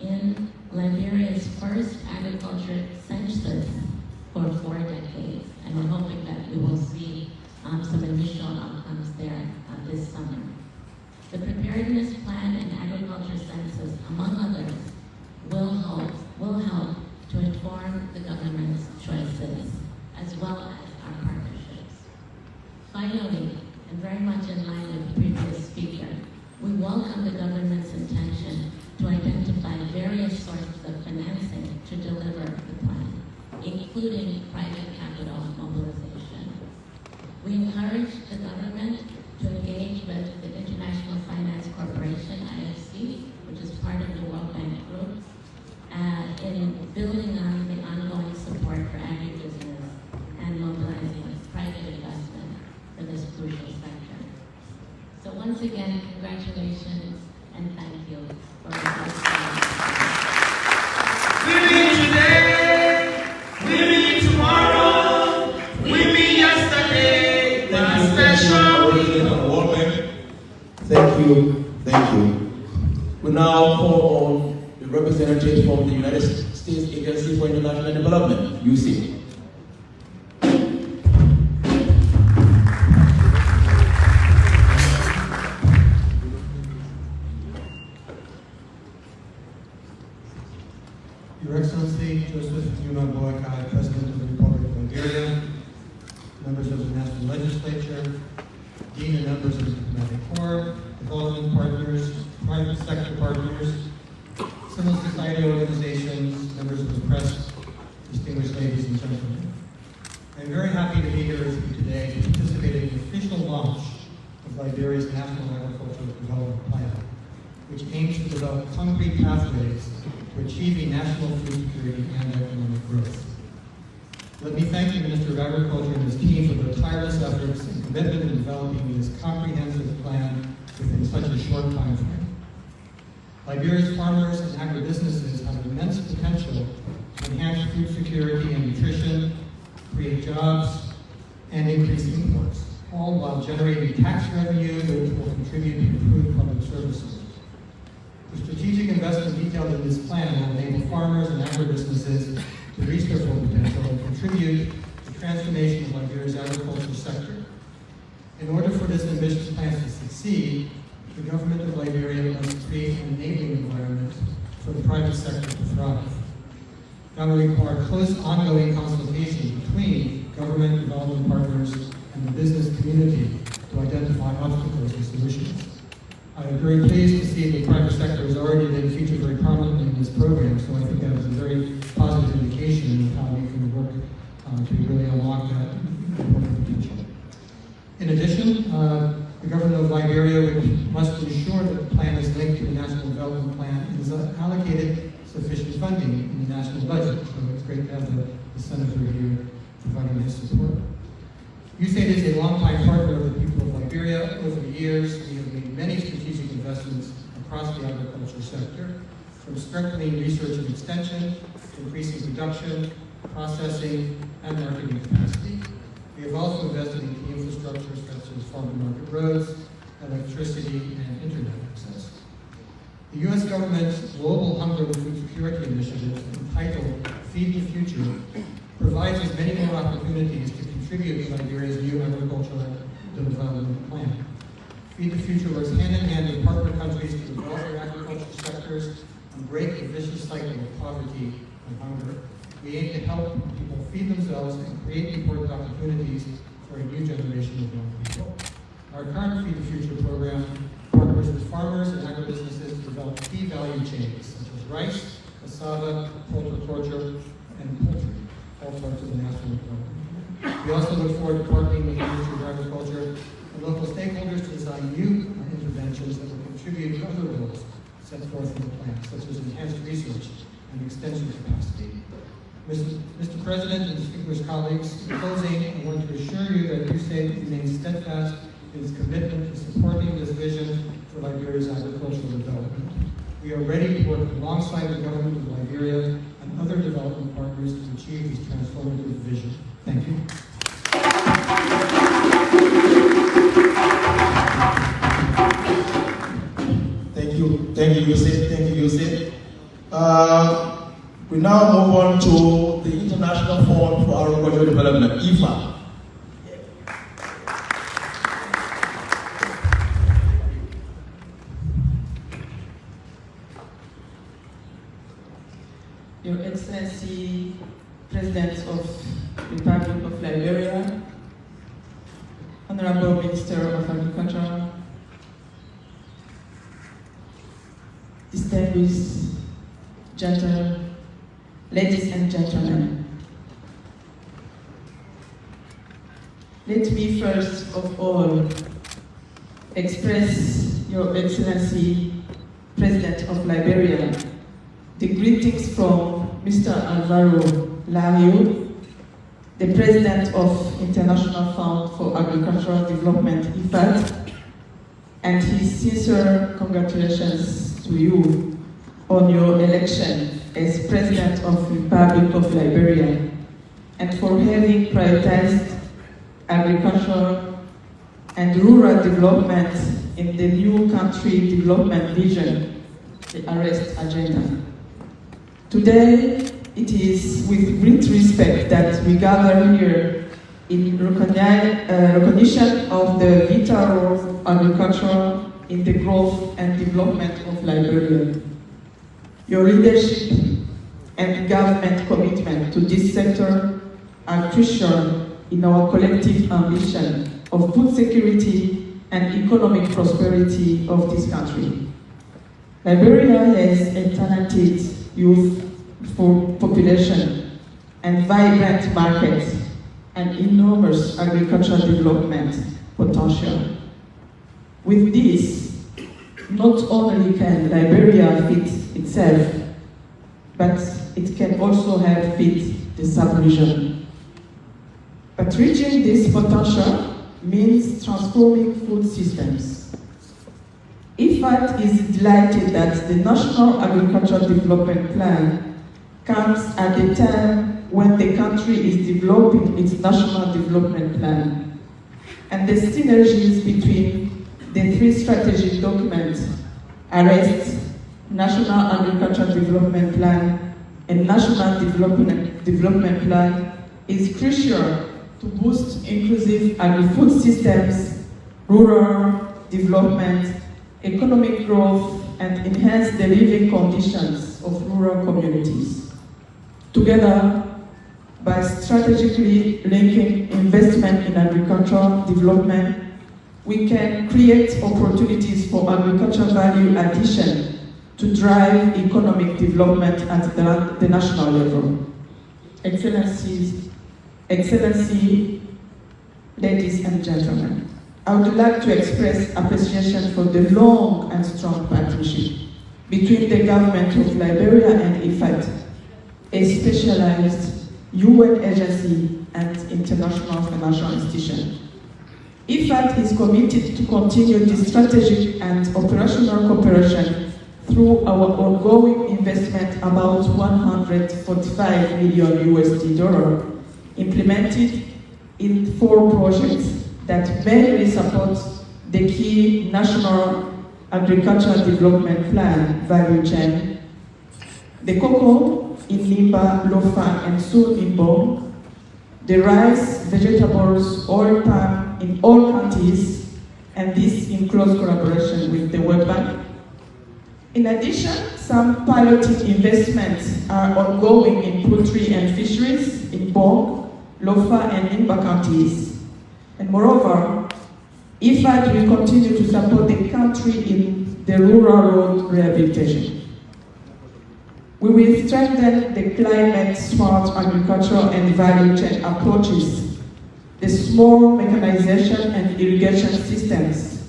in Liberia's first agriculture census for 4 decades, and we're hoping that we will see some initial outcomes there this summer. The preparedness plan and agriculture census, among others, will help to inform the government's choices as well as our partnerships. Finally, and very much in line with the previous speaker, we welcome the government's intention to identify various sources of financing to deliver the plan, including private capital mobilization. We encourage the government to engage with the International Finance Corporation, IFC, which is part of the World Bank Group, in building on the ongoing support for agribusiness and mobilizing private investment for this crucial sector. So once again, congratulations and thank you for We meet today, we meet tomorrow, we meet yesterday. Thank you, World Bank. Thank you. We now call on the representative from the United States Agency for International Development, USAID. Your Excellency, Joseph Juma Boakai, President of the Republic of Liberia, members of the National Legislature, Dean and members of the Diplomatic Corps, development partners, private sector partners, civil society organizations, members of the press, distinguished ladies and gentlemen. I'm very happy to be here with you today to participate in the official launch of Liberia's National Agricultural Development Plan, which aims to develop concrete pathways to achieving national food security and economic growth. Let me thank the Minister of Agriculture and his team for their tireless efforts and commitment in developing this comprehensive plan within such a short time frame. Liberia's farmers and agribusinesses have immense potential to enhance food security and nutrition, create jobs, and increase imports, all while generating tax revenue which will contribute to improved public services. The strategic investment detailed in this plan will enable farmers and agribusinesses to reach their full potential and contribute to the transformation of Liberia's agriculture sector. In order for this ambitious plan to succeed, the government of Liberia must create an enabling environment for the private sector to thrive. That will require close ongoing consultation between government, development partners, and the business community to identify obstacles and solutions. I am very pleased to see the private sector has already been featured very prominently in this program, so I think that is a very positive indication of how we can work to really unlock that important potential. In addition, the government of Liberia must ensure that the plan is linked to the National Development Plan and is allocated sufficient funding in the national budget. So it's great to have the Senator here providing his support. USAID is a longtime partner of the people of Liberia. Over the years, we have made many strategic investments across the agriculture sector, from strengthening research and extension, to increasing production, processing, and marketing capacity. We have also invested in key infrastructure such as farm-to-market roads, electricity, and internet access. The U.S. government's Global Hunger and Food Security Initiative, entitled Feed the Future, provides us many more opportunities to contribute to Liberia's new agricultural development plan. Feed the Future works hand-in-hand with partner countries to develop their agricultural sectors and break the vicious cycle of poverty and hunger. We aim to help people feed themselves and create important opportunities for a new generation of young people. Our current Feed the Future program partners with farmers and agribusinesses to develop key value chains such as rice, cassava, horticulture, and poultry, all parts of the national development. We also look forward to partnering with the Ministry of Agriculture and local stakeholders to design new interventions that will contribute to other goals set forth in the plan, such as enhanced research and extension capacity. Mr. President and distinguished colleagues, in closing, I want to assure you that USAID remains steadfast in its commitment to supporting this vision for Liberia's agricultural development. We are ready to work alongside the government of Liberia and other development partners to achieve this transformative vision. Thank you. Thank you, Yusuf. Thank you, Yusuf. We now move on to the International Fund for Agricultural Development, IFAD. Your Excellency, President of the Republic of Liberia, Honorable Minister of Agriculture, distinguished ladies and gentlemen, let me first of all express Your Excellency, President of Liberia, the greetings from Mr. Alvaro Lario, the President of International Fund for Agricultural Development, IFAD, and his sincere congratulations to you on your election as President of the Republic of Liberia, and for having prioritized agriculture and rural development in the new country development vision, the ARREST agenda. Today, it is with great respect that we gather here in recognition of the vital role of agriculture in the growth and development of Liberia. Your leadership and government commitment to this sector are crucial in our collective ambition of food security and economic prosperity of this country. Liberia has a talented youth population and vibrant markets and enormous agricultural development potential. With this, not only can Liberia feed itself, but it can also help feed the sub-region. But reaching this potential means transforming food systems. IFAD is delighted that the National Agricultural Development Plan comes at a time when the country is developing its National Development Plan, and the synergies between the three strategic documents, ARREST, National Agricultural Development Plan, and National Development Plan is crucial to boost inclusive agri-food systems, rural development, economic growth, and enhance the living conditions of rural communities. Together, by strategically linking investment in agricultural development, we can create opportunities for agricultural value addition to drive economic development at the national level. Excellency, ladies and gentlemen, I would like to express appreciation for the long and strong partnership between the government of Liberia and IFAD, a specialized UN agency and international financial institution. IFAD is committed to continue this strategic and operational cooperation through our ongoing investment about $145 million implemented in 4 projects that mainly support the key National Agricultural Development Plan value chain, the cocoa in Limba, Lofa, and soon in Bong, the rice, vegetables, oil palm in all counties, and this in close collaboration with the World Bank. In addition, some piloting investments are ongoing in poultry and fisheries in Bong, Lofa, and Limba counties. And moreover, IFAD will continue to support the country in the rural road rehabilitation. We will strengthen the climate-smart agricultural and value chain approaches, the small mechanization and irrigation systems,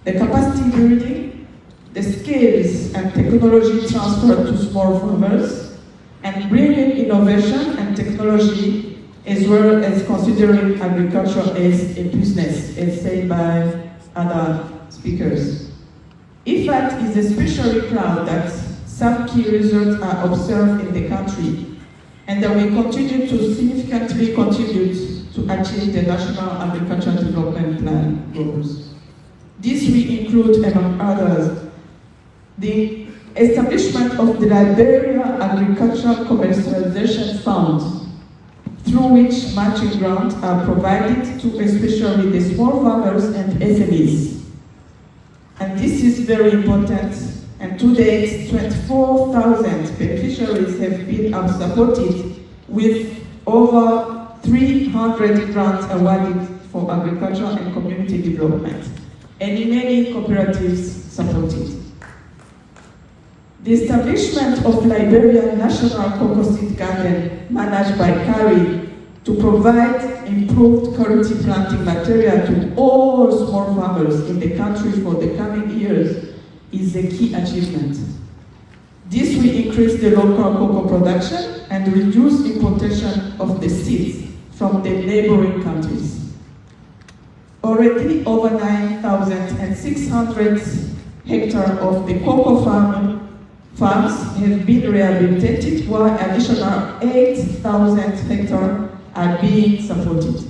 the capacity building, the skills and technology transfer to small farmers, and bringing innovation and technology as well as considering agriculture as a business, as said by other speakers. IFAD is especially proud that some key results are observed in the country and that we continue to significantly contribute to achieve the National Agricultural Development Plan goals. This will include, among others, the establishment of the Liberia Agricultural Commercialization Fund, through which matching grants are provided to especially the small farmers and SMEs. And this is very important, and to date, 24,000 beneficiaries have been supported with over 300 grants awarded for agriculture and community development, and many cooperatives supported. The establishment of Liberia National Cocoa Seed Garden, managed by CARI, to provide improved quality planting material to all small farmers in the country for the coming years, is a key achievement. This will increase the local cocoa production and reduce importation of the seeds from the neighboring countries. Already over 9,600 hectares of the cocoa farms have been rehabilitated, while additional 8,000 hectares are being supported.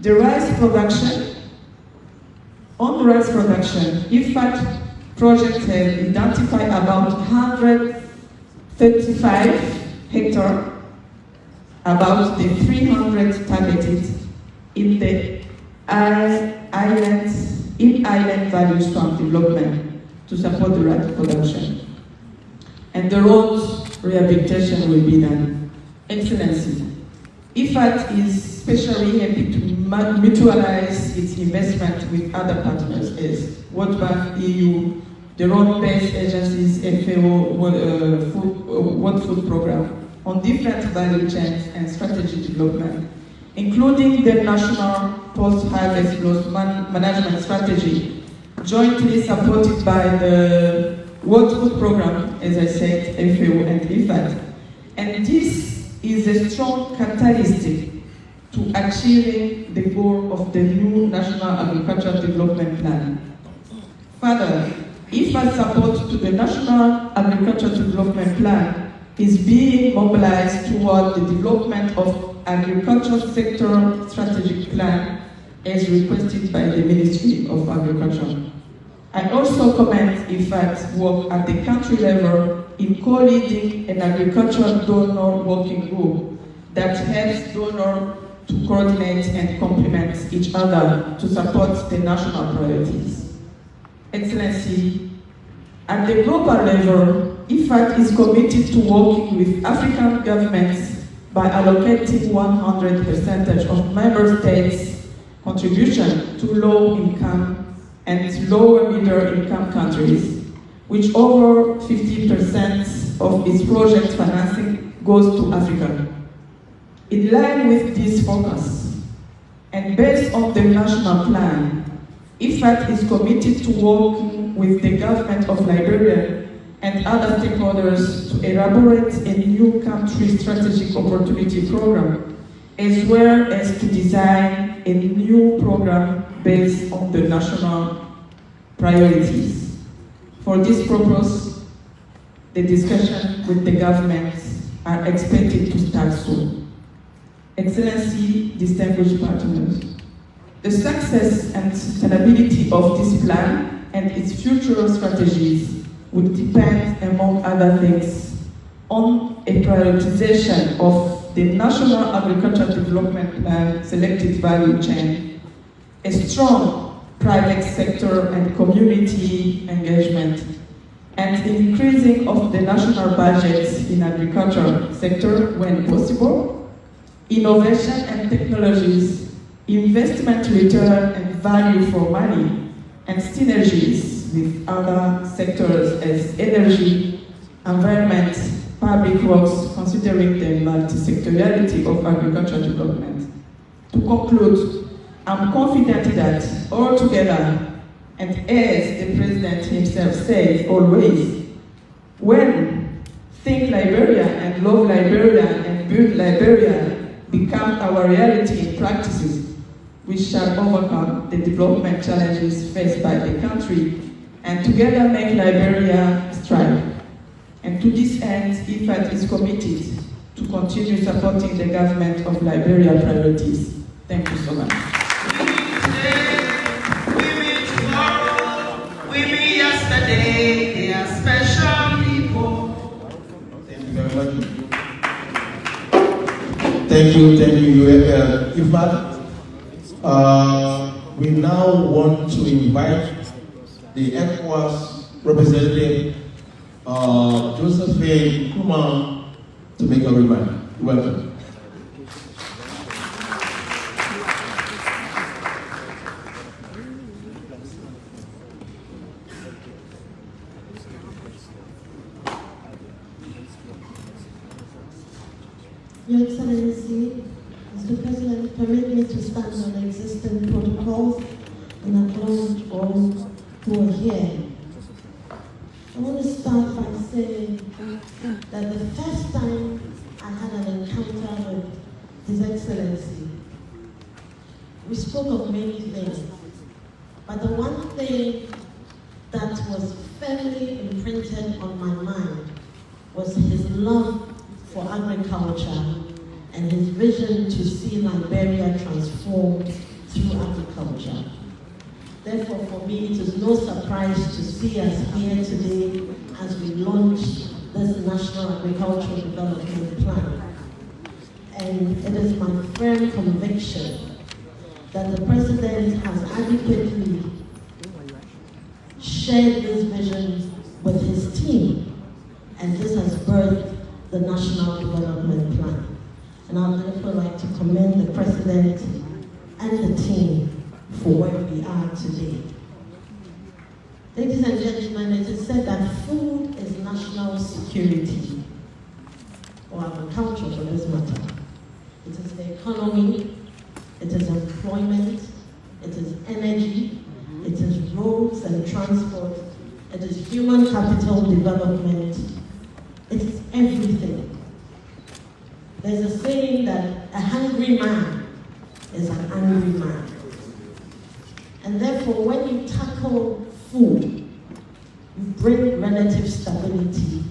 The rice production. On rice production, IFAD projects have identified about 135 hectares, about the 300 targeted in the island values farm development to support the rice production. And the road rehabilitation will be done. Excellency, IFAD is especially happy to mutualize its investment with other partners as World Bank, EU, the road-based agencies, FAO, World Food Programme, on different value chains and strategy development, including the National Post-Harvest Loss Management Strategy, jointly supported by the World Food Programme, as I said, FAO and IFAD. And this is a strong catalyst to achieving the goal of the new National Agricultural Development Plan. Further, IFAD support to the National Agricultural Development Plan is being mobilized toward the development of agricultural sector strategic plan as requested by the Ministry of Agriculture. I also commend IFAD's work at the country level in co-leading an agricultural donor working group that helps donors to coordinate and complement each other to support the national priorities. Excellency, at the global level, IFAD is committed to working with African governments by allocating 100% of member states' contribution to low-income and lower middle-income countries, which over 50% of its project financing goes to Africa. In line with this focus, and based on the national plan, IFAD is committed to working with the government of Liberia and other stakeholders to elaborate a new country strategic opportunity program, as well as to design a new program based on the national priorities. For this purpose, the discussion with the government are expected to start soon. Excellency, distinguished partners, the success and sustainability of this plan and its future strategies would depend, among other things, on a prioritization of the National Agricultural Development Plan selected value chain, a strong private sector and community engagement, and increasing of the national budgets in agriculture sector when possible, innovation and technologies, investment return and value for money, and synergies with other sectors as energy, environment, public works, considering the multi-sectoriality of agricultural development. To conclude, I'm confident that all together, and as the President himself says always, when think Liberia and love Liberia and build Liberia become our reality in practices, we shall overcome the development challenges faced by the country and together make Liberia thrive. And to this end, IFAD is committed to continue supporting the government of Liberia priorities. Thank you so much. Women tomorrow, women yesterday, they are special people. Thank you very much. Thank you, IFAD. We now want to invite the ECOWAS representative, Josephine Kuma, to make a remark. Welcome. Your Excellency, Mr. President, permit me to stand on the existing protocols and acknowledge all who are here. I want to start by saying that the first time I had an encounter with His Excellency, we spoke of many things, but the one thing that was firmly imprinted on my mind was his love for agriculture and his vision to see Liberia transformed through agriculture. Therefore, for me, it is no surprise to see us here today as we launch this National Agricultural Development Plan. And it is my firm conviction that the President has adequately shared this vision with his team, and this has birthed the National Development Plan. And I would therefore like to commend the President and the team for where we are today. Ladies and gentlemen, it is said that food is national security, or agriculture for this matter. It is the economy, it is employment, it is energy, it is roads and transport, it is human capital development, it is everything. There's a saying that a hungry man is an angry man. And therefore, when you tackle food, you bring relative stability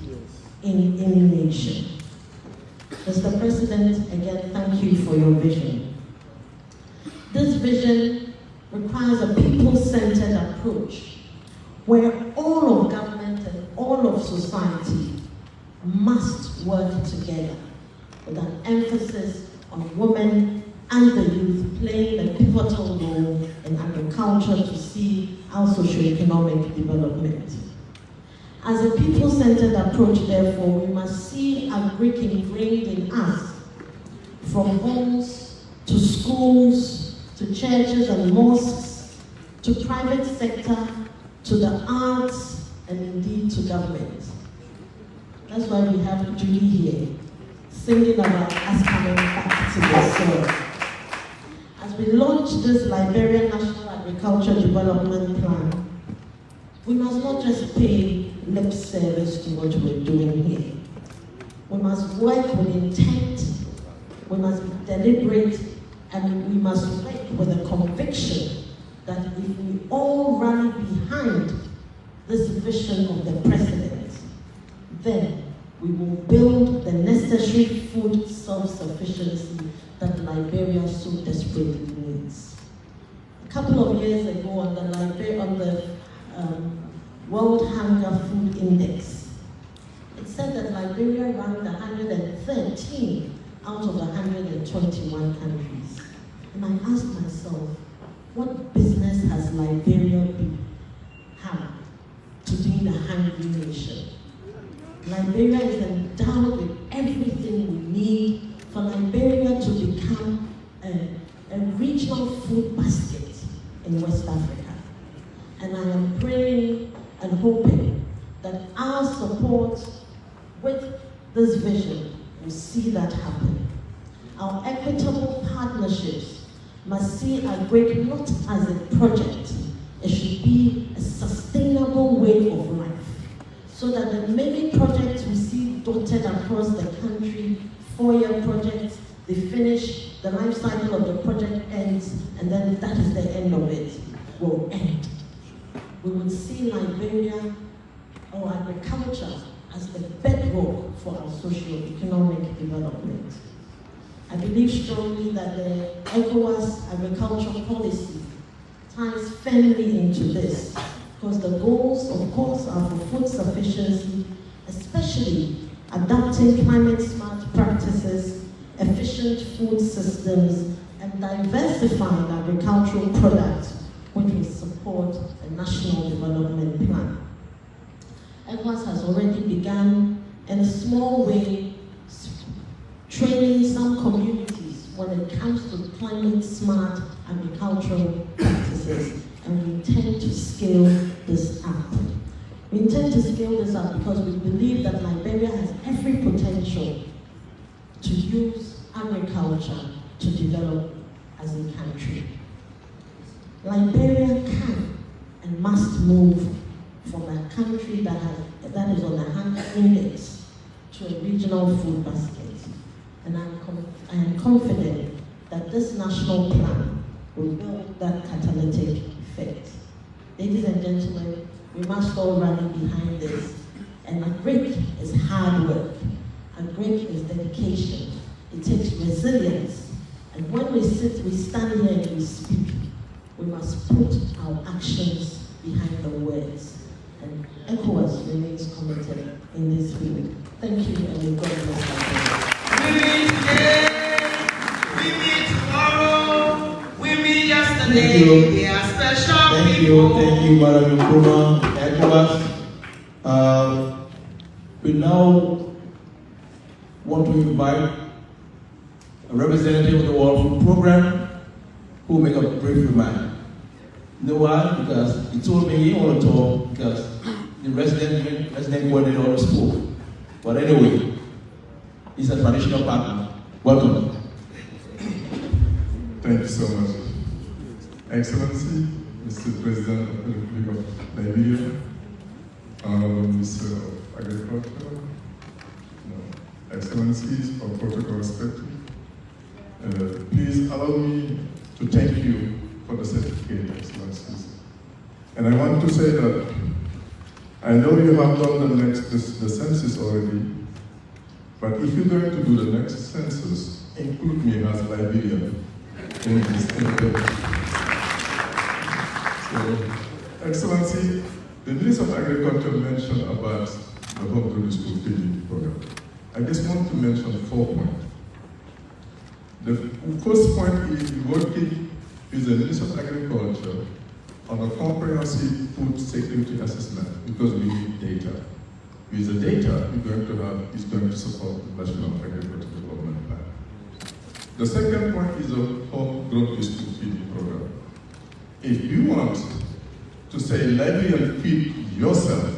in any nation. Mr. President, again, thank you for your vision. This vision requires a people-centered approach where all of government and all of society must work together with an emphasis on women and the youth playing a pivotal role in agriculture to see our socio-economic development. As a people-centered approach, therefore, we must see agric ingrained in us, from homes to schools, to churches and mosques, to private sector, to the arts, and indeed to government. That's why we have Julie here, singing about us coming back to the soil. As we launch this Liberian National Agriculture Development Plan, we must not just pay lip service to what we're doing here. We must work with intent, we must be deliberate, and we must work with a conviction that if we all rally behind this vision of the President, then we will build the necessary food self-sufficiency that Liberia so desperately needs. A couple of years ago on the World Hunger Food Index, it said that Liberia ranked 113 out of 121 countries. And I asked myself, what business has Liberia had to be a hungry nation? Liberia is endowed with everything we need for Liberia to become a regional food basket in West Africa. And I am praying and hoping that our support with this vision will see that happen. Our equitable partnerships must see agric not as a project, it should be a sustainable way of life, so that the many projects we see dotted across the country, 4-year projects, they finish, the life cycle of the project ends, and then that is the end of it, will end. We would see Liberia or agriculture as the bedrock for our socio-economic development. I believe strongly that the ECOWAS agricultural policy ties firmly into this, because the goals, of course, are for food sufficiency, especially adapting climate-smart practices, efficient food systems, and diversifying agricultural products, which will support the National Development Plan. ECOWAS has already begun, in a small way, training some communities when it comes to climate-smart agricultural practices, and we intend to scale this up. We intend to scale this up because we believe that Liberia has every potential to use agriculture to develop as a country. Liberia can and must move from a country that is on the hand index to a regional food basket. And I am confident that this national plan will build that catalytic effect. Ladies and gentlemen, we must all rally behind this. And agric is hard work. Agric is dedication. It takes resilience. And when we stand here and we speak, we must put our actions behind the words. And ECOWAS remains committed in this field. Thank you, and may God bless Liberia. We meet today, we meet tomorrow, we meet yesterday. They are special people. Thank you, Madam Nkrumah, ECOWAS. We now want to invite a representative of the World Food Program who will make a brief remark. You know why? Because he told me he want to talk because the resident coordinator spoke. But anyway, he's a traditional partner. Welcome. Thank you so much. Excellency, Mr. President of the Republic of Liberia, Honorable Minister of Agriculture, Excellencies of protocol respected, please allow me to thank you for the certificate, Excellencies. And I want to say that I know you have done the census already, but if you're going to do the next census, include me as Liberian in this debate. So, Excellency, the Minister of Agriculture mentioned about the home to school feeding program. I just want to mention 4 points. The first point is working with the Minister of Agriculture on a comprehensive food security assessment because we need data. With the data we're going to have is going to support the National Agricultural Development Plan. The second point is a home-grown school feeding program. If you want to say Liberian feed yourself,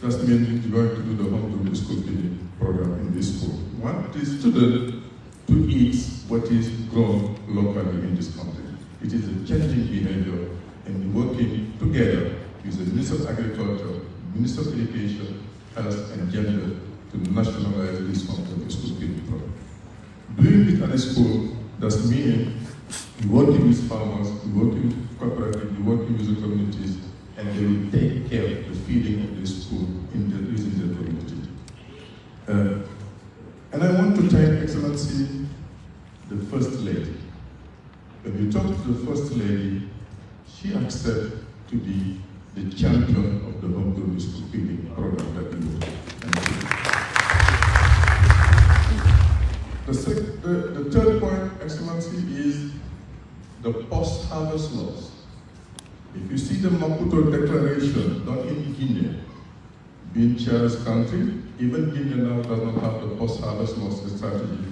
that means you're going to do the home-grown school feeding program in this school. We want the student to eat what is grown locally in this country. It is a changing behavior, and working together with the Minister of Agriculture, Minister of Education, Health and Gender to nationalize this home-grown school feeding program. Doing it at a school does mean you're working with farmers, you're working with cooperatives, you're working with the communities, and they will take care of the feeding of this school within the community. And I want to thank Excellency, the First Lady. When you talk to the First Lady, she accepted to be the champion of the home-grown school feeding program that we do. The third point, Excellency, is the post-harvest loss. If you see the Maputo Declaration done in Guinea, being Charles country, even Guinea now does not have the post-harvest loss strategy,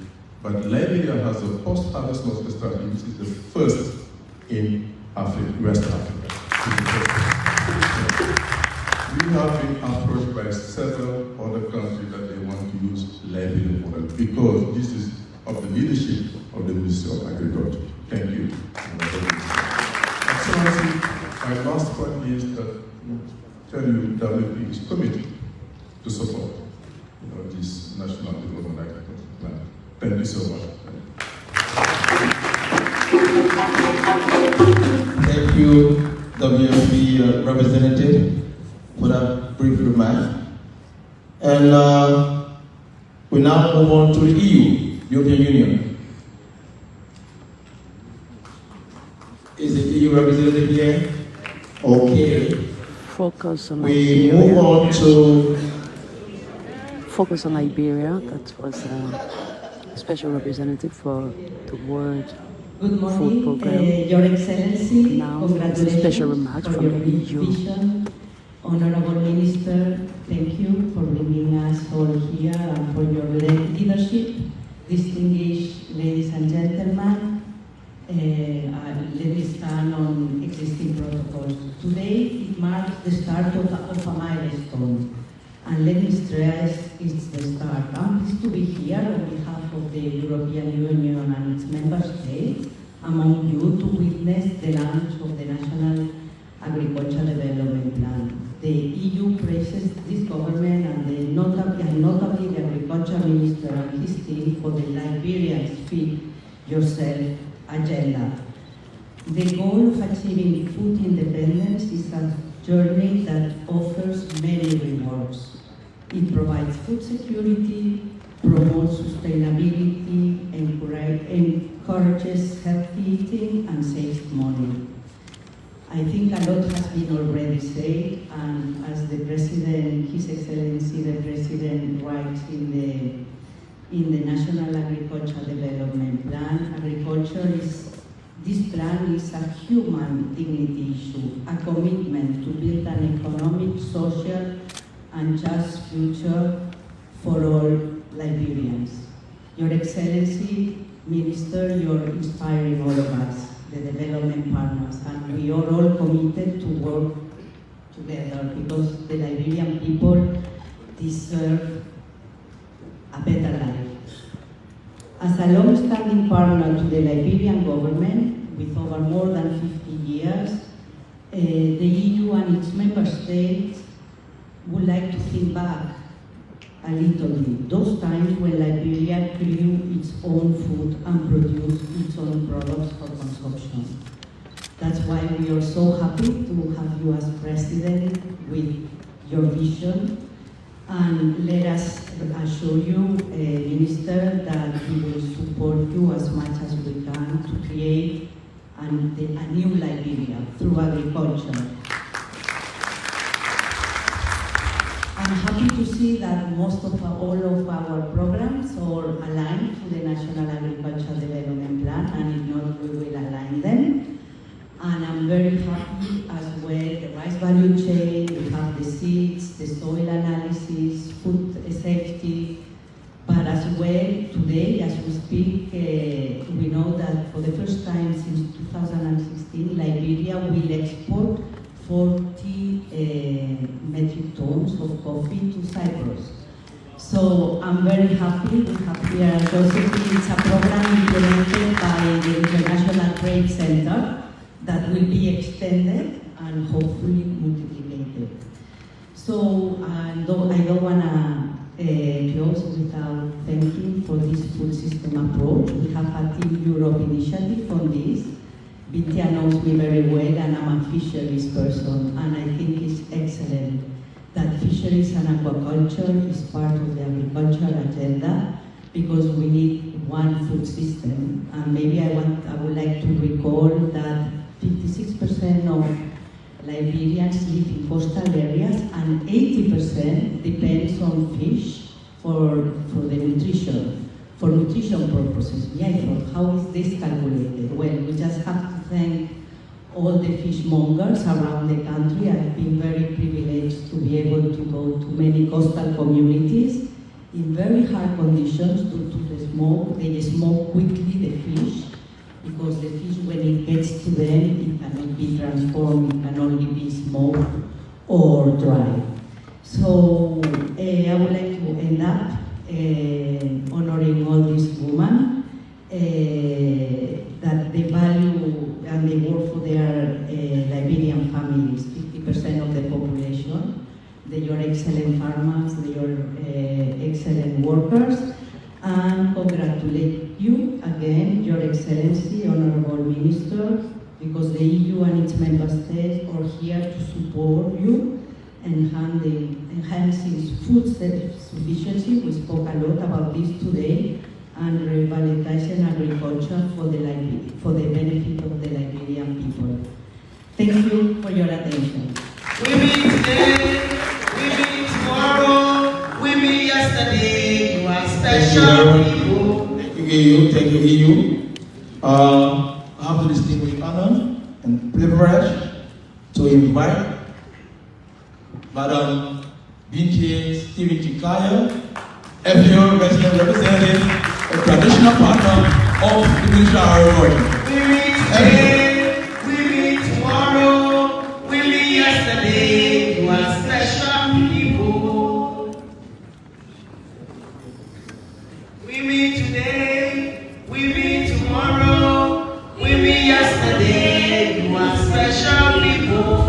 but Liberia has a post-harvest loss strategy, which is the first in Africa, West Africa. We have been approached by several other countries that they want to use Liberian model because this is of the leadership of the Ministry of Agriculture. Thank you. Excellency, my last point is that tell you WP is committed to support this National Development Agriculture Plan. Thank you so much. Thank you, WFP representative, for that brief remark. And we now move on to the EU, European Union. Is the EU representative here? Okay. Focus on We Liberia. move on to Focus on Liberia. That was a special representative for the World Good Food morning, Program. Your Excellency. Now, Congratulations it's a special remark for from your the EU. vision. Honorable Minister, thank you for bringing us all here and for your leadership. Distinguished ladies and gentlemen, let me stand on existing protocols. Today, it marks the start of a milestone. And let me stress, it's the start. I'm pleased to be here on behalf of the European Union and its member states among you to witness the launch of the National Agricultural Development Plan. The EU praises this government and notably the Agriculture Minister and his team for the Liberians Feed Yourself agenda. The goal of achieving food independence is a journey that offers many rewards. It provides food security, promotes sustainability, encourages healthy eating, and saves money. I think a lot has been already said, and as the President, His Excellency the President writes in the National Agricultural Development Plan, this plan is a human dignity issue, a commitment to build an economic, social, and just future for all Liberians. Your Excellency, Minister, you're inspiring all of us, the development partners, and we are all committed to work together because the Liberian people deserve a better life. As a long-standing partner to the Liberian government, with over more than 50 years, the EU and its member states would like to think back a little bit. Those times when Liberia grew its own food and produced its own products for consumption. That's why we are so happy to have you as president with your vision. And let us assure you, Minister, that we will support you as much as we can to create a new Liberia through agriculture. I'm happy to see that all of our programs are aligned to the National Agricultural Development Plan, and if not, we will align them. And I'm very happy as well, the rice value chain, we have the seeds, the soil analysis, food safety, but as well, today, as we speak, we know that for the first time since 2016, Liberia will export 40 metric tons of coffee to Cyprus. So I'm very happy we have here Josephine. It's a program implemented by the International Trade Center that will be extended and hopefully multiplied. So I don't want to close without thanking for this food system approach. We have a Team Europe initiative on this. Bintia knows me very well, and I'm a fisheries person, and I think it's excellent that fisheries and aquaculture is part of the agricultural agenda because we need one food system. And maybe I would like to recall that 56% of Liberians live in coastal areas and 80% depends on fish for the nutrition. For nutrition purposes. Yeah, I thought, how is this calculated? Well, we just have to thank all the fishmongers around the country. I've been very privileged to be able to go to many coastal communities in very hard conditions due to the smoke. They smoke quickly the fish because the fish, when it gets to them, it cannot be transformed. It can only be smoked or dry. So I would like to end up honoring all these women that they value and they work for their Liberian families, 50% of the population. They are excellent farmers, they are excellent workers and congratulate you again, Your Excellency, Honorable Minister, because the EU and its member states are here to support you and enhancing food sufficiency. We spoke a lot about this today, and revitalizing agriculture for the benefit of the Liberian people. Thank you for your attention. We meet today, we meet tomorrow, we meet yesterday. You are special people. Thank you, EU. I have the distinguished honor and privilege to invite Madam Binti Stephen Chikaya, FAO resident representative, a traditional partner of the Ministry of Agriculture. We meet today, we meet tomorrow, we meet yesterday. You are special people. We meet today, we meet tomorrow, we meet yesterday. You are special people.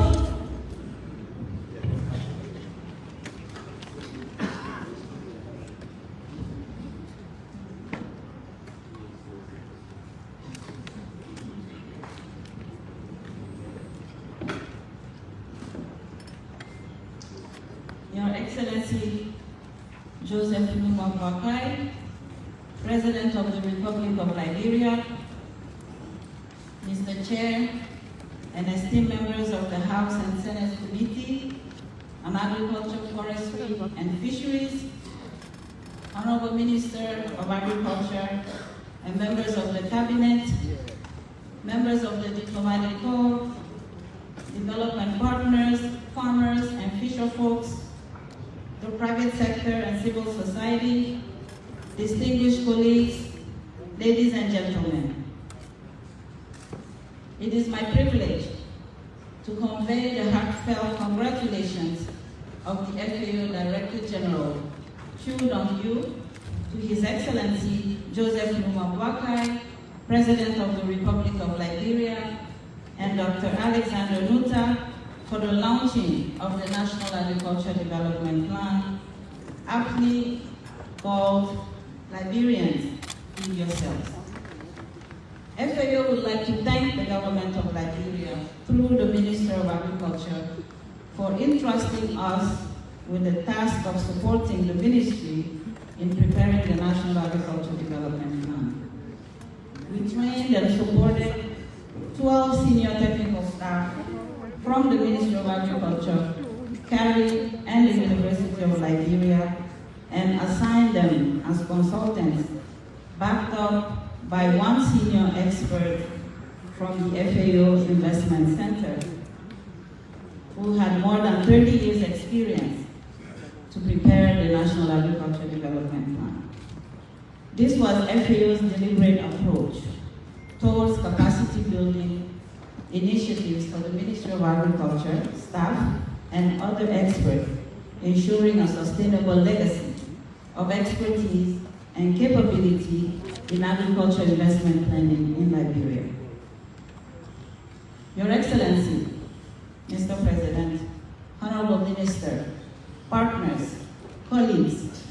Your Excellency Joseph Numa Boakai, President of the Republic of Liberia, Mr. Chair, and esteemed members of the House and Senate Committee on Agriculture, Forestry, and Fisheries, Honorable Minister of Agriculture, and members of the Cabinet, members of the Diplomatic Corps, development partners, farmers, and fisher folks, the private sector and civil society, distinguished colleagues, ladies and gentlemen. It is my privilege to convey the heartfelt congratulations of the FAO Director General, Chief of you, to His Excellency Joseph Numa Boakai, President of the Republic of Liberia, and Dr. Alexander Nuta, for the launching of the National Agriculture Development Plan, aptly called Liberians, Feed Yourselves. FAO would like to thank the government of Liberia through the Minister of Agriculture for entrusting us with the task of supporting the ministry in preparing the National Agriculture Development Plan. We trained and supported 12 senior technical staff from the Ministry of Agriculture, CARI, and the University of Liberia, and assigned them as consultants, backed up by one senior expert from the FAO Investment Center, who had more than 30 years experience to prepare the National Agriculture Development Plan. This was FAO's deliberate approach towards capacity building initiatives for the Ministry of Agriculture, staff, and other experts, ensuring a sustainable legacy of expertise and capability in agriculture investment planning in Liberia. Your Excellency, Mr. President, Honorable Minister, partners, colleagues,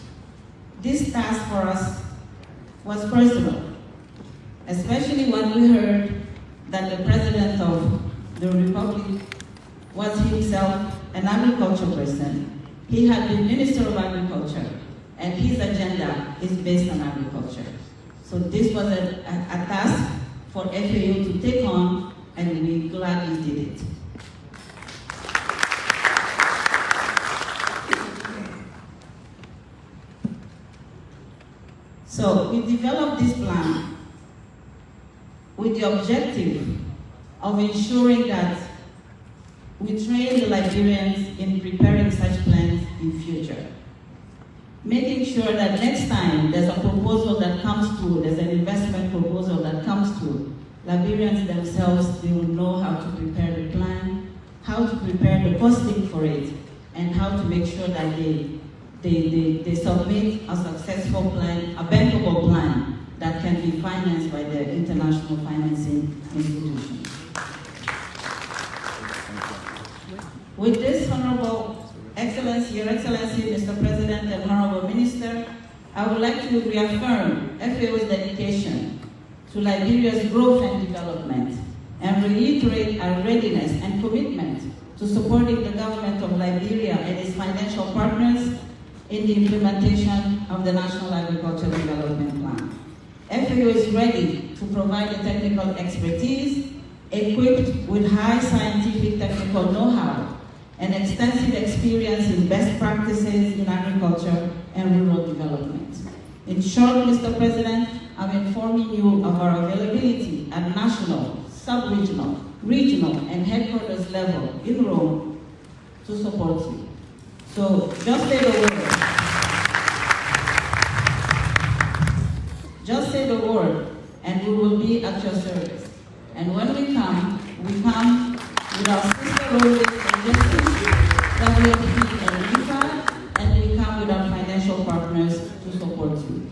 this task for us was personal, especially when we heard that the President of the Republic was himself an agriculture person. He had been Minister of Agriculture, and his agenda is based on agriculture. So this was a task for FAO to take on, and we gladly did it. So we developed this plan with the objective of ensuring that we train the Liberians in preparing such plans in future. Making sure that next time there's a proposal that comes through, there's an investment proposal that comes through, Liberians themselves, they will know how to prepare the plan, how to prepare the costing for it, and how to make sure that they submit a successful plan, a bankable plan that can be financed by the international financing institutions. With this, Honorable Excellency, Your Excellency, Mr. President and Honorable Minister, I would like to reaffirm FAO's dedication to Liberia's growth and development and reiterate our readiness and commitment to supporting the government of Liberia and its financial partners in the implementation of the National Agricultural Development Plan. FAO is ready to provide the technical expertise, equipped with high scientific technical know-how and extensive experience in best practices in agriculture and rural development. In short, Mr. President, I'm informing you of our availability at national, sub-regional, regional, and headquarters level in Rome to support you. So just say the word. Just say the word, and we will be at your service. And when we come with our sister role-based agencies, WFP and IFAD, and we come with our financial partners to support you.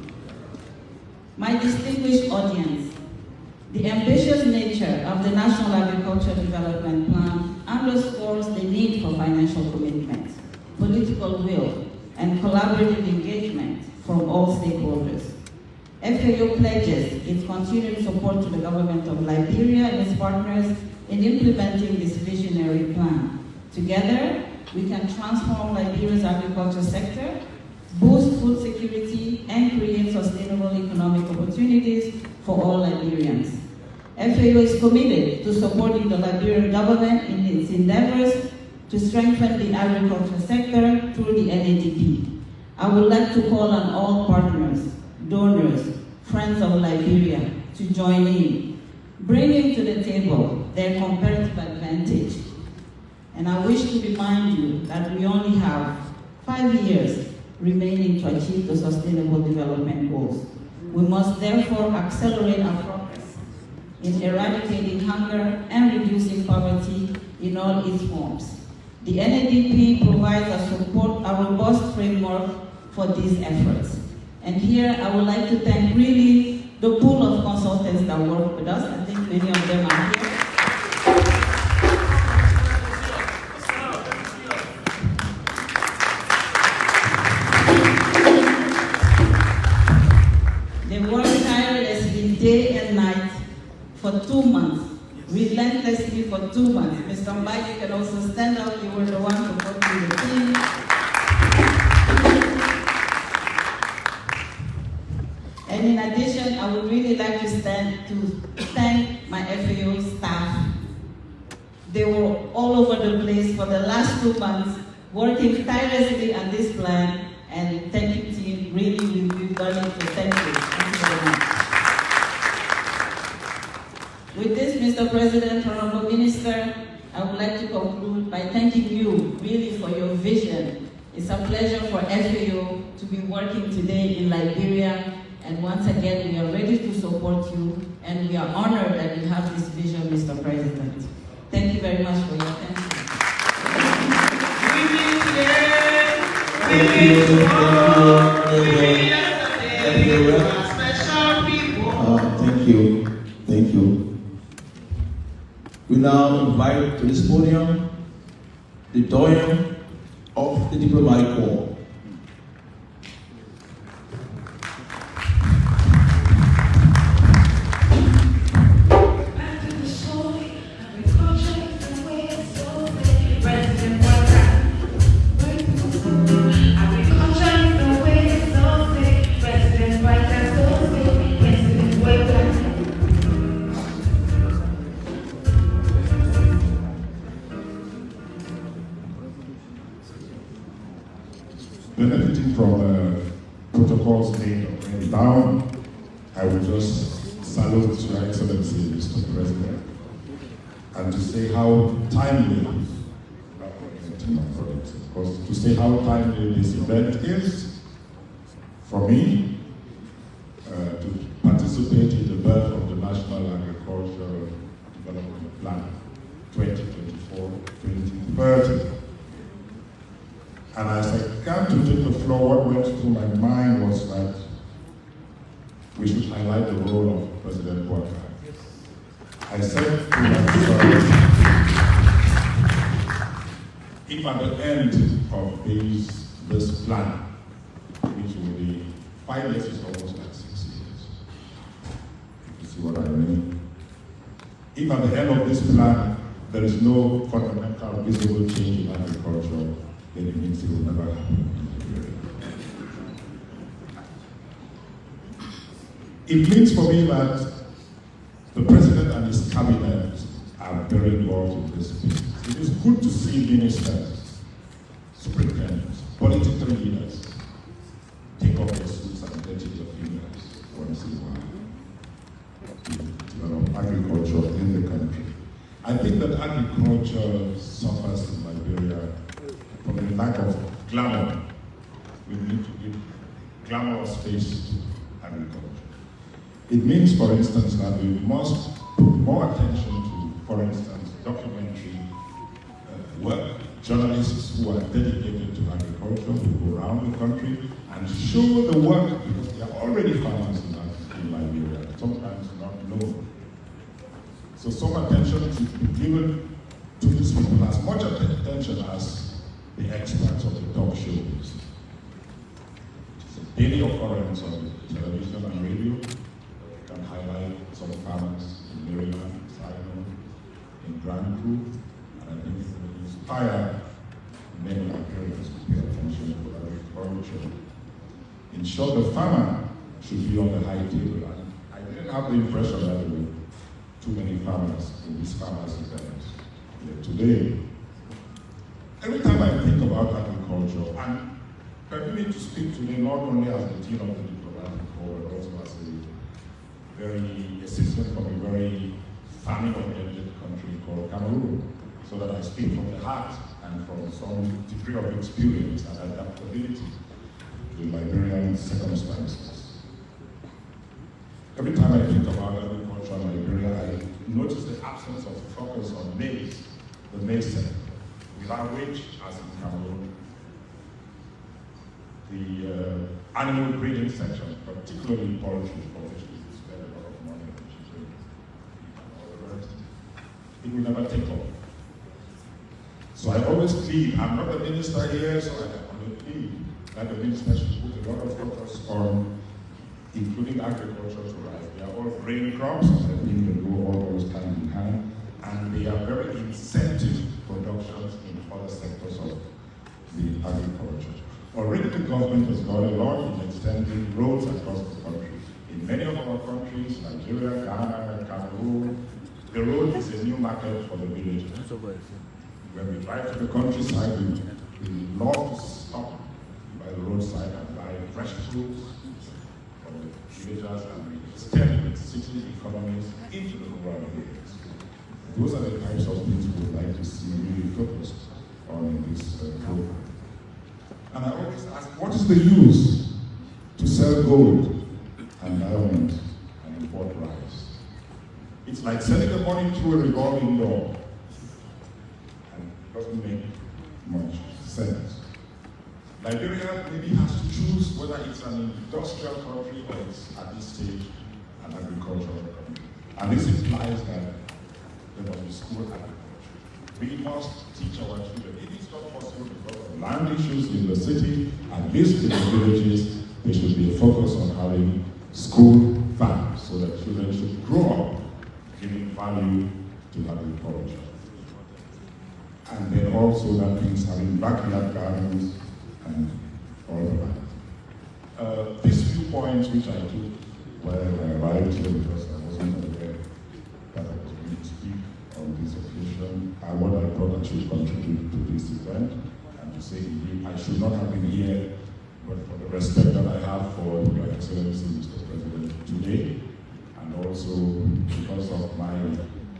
My distinguished audience, the ambitious nature of the National Agricultural Development Plan underscores the need for financial commitment, political will, and collaborative engagement from all stakeholders. FAO pledges its continued support to the government of Liberia and its partners in implementing this visionary plan. Together, we can transform Liberia's agriculture sector, boost food security, and create sustainable economic opportunities for all Liberians. FAO is committed to supporting the Liberian government in its endeavors to strengthen the agriculture sector through the NADP. I would like to call on all partners, donors, friends of Liberia to join in, bringing to the table their comparative advantage. And I wish to remind you that we only have 5 years remaining to achieve the Sustainable Development Goals. We must therefore accelerate our progress in eradicating hunger and reducing poverty in all its forms. The NADP provides a robust framework for these efforts. And here I would like to thank really the pool of consultants that work with us. I think many of them are here. They work tirelessly day and night for 2 months, relentlessly for 2 months. Mr. Mike, you can also stand up. You were the one to work with the team. And in addition, I would really like to thank my FAO staff. They were all over the place for the last 2 months, working tirelessly on this plan. And thank you, team. Really, we've done it, so thank you. Thank you very much. With this, Mr. President, Honorable Minister, I would like to conclude by thanking you really for your vision. It's a pleasure for FAO to be working today in Liberia. And once again, we are ready to support you, and we are honored that you have this vision, Mr. President. Thank you very much for your attention. Thank you. We now invite to this podium the doyen of the diplomatic corps. Benefiting from protocols made already down, I will just salute Your Excellency, Mr. President, and to say how timely, to say how timely this event is for me to participate in the birth of the National Agricultural Development Plan 2024-2030. And as I came to take the floor, what went through my mind was that we should highlight the role of President Boakai. I said to myself, if at the end of this plan, which will be 5 years is almost like 6 years. You see what I mean? If at the end of this plan, there is no fundamental visible change in agriculture, then it means it will never happen in Liberia. It means for me that the president and his cabinet are very involved in this business. It is good to see ministers, superintendents, political leaders take off their suits and dirty their fingers once in a while to develop agriculture in the country. I think that agriculture suffers in Liberia from the lack of glamour. We need to give glamorous face to agriculture. It means, for instance, that we must put more attention to, for instance, documentary work, journalists who are dedicated to agriculture, who go around the country and show the work, because they are already farmers in Liberia, sometimes not known. So some attention should be given to these people, as much attention as the experts of the talk shows. It's a daily occurrence on television and radio. Can highlight some farmers in Maryland, Simon, in Grand Coup, and I think it will inspire many Liberians to pay attention to agriculture. In short, the farmer should be on the high table, and I didn't have the impression that there were too many farmers in these farmers' events here today. Every time I think about agriculture, and permit me to speak today not only as the dean of the diplomatic corps, but also as a citizen from a very farming-oriented country called Cameroon, so that I speak from the heart and from some degree of experience and adaptability to Liberian circumstances. Every time I think about agriculture in Liberia, I notice the absence of focus on maize, the maize sector, without which, as in Cameroon, the animal breeding section, particularly poultry, for which we spend a lot of money on chicken and all the rest, it will never take off. So I always plead, I'm not a minister here, so I can only plead that the minister should put a lot of focus on including agriculture to rise. They are all grain crops, and I think they go all those hand in hand, and they are very incentive productions in other sectors of the agriculture. Already the government has got a lot in extending roads across the country. In many of our countries, Nigeria, Ghana, Cameroon, the road is a new market for the villagers. When we drive to the countryside, we love to stop by the roadside and buy fresh fruits from the villagers, and we extend the city economies into the rural areas. Those are the types of things we would like to see really focused on in this program. And I always ask, what is the use to sell gold and diamonds and import rice? It's like selling the money through a revolving door, and it doesn't make much sense. Liberia maybe has to choose whether it's an industrial country or it's at this stage an agricultural country. And this implies that there must be school agriculture. We must teach our children. If it's not possible because of land issues in the city, at least in the villages, there should be a focus on having school farms so that children should grow up giving value to agriculture. And then also that means having backyard gardens and all of that. These few points which I took when I arrived here, because I wasn't aware that I was going to speak on this occasion, and what I thought I should contribute to this event, and to say indeed I should not have been here, but for the respect that I have for Your Excellency, Mr. President, today, and also because of my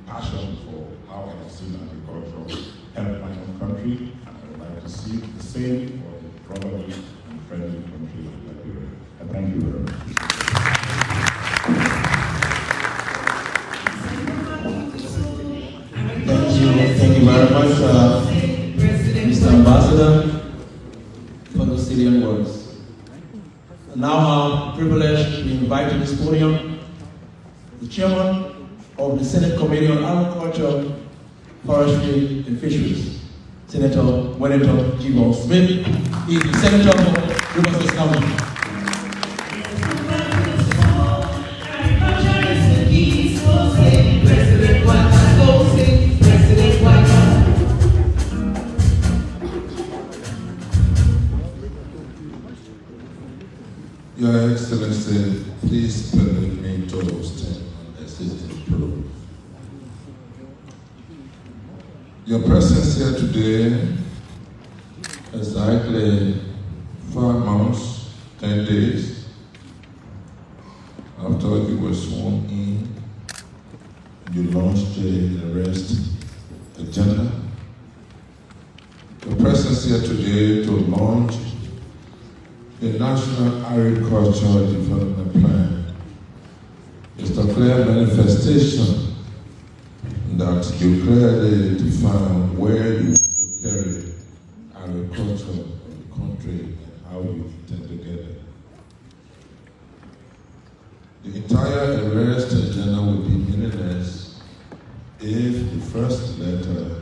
passion for how I have seen agriculture help my own country, and I would like to see the same for the brotherly and friendly country like Liberia. And thank you very much. Thank you very much, Mr. Ambassador, for those salient words. Now I'm privileged to invite to this podium the chairman of the Senate Committee on Agriculture, Forestry and Fisheries, Senator Wellington G. Smith. He is the Senator for Riverside County. Excellency, please permit me to stand on the assistant proof. Your presence here today exactly 5 months, 10 days after you were sworn in, you launched the arrest agenda. Your presence here today to launch the National Agricultural Development Plan is a clear manifestation that you clearly define where you want to carry agriculture of the country and how you intend to get it. The entire arrest agenda would be meaningless if the first letter,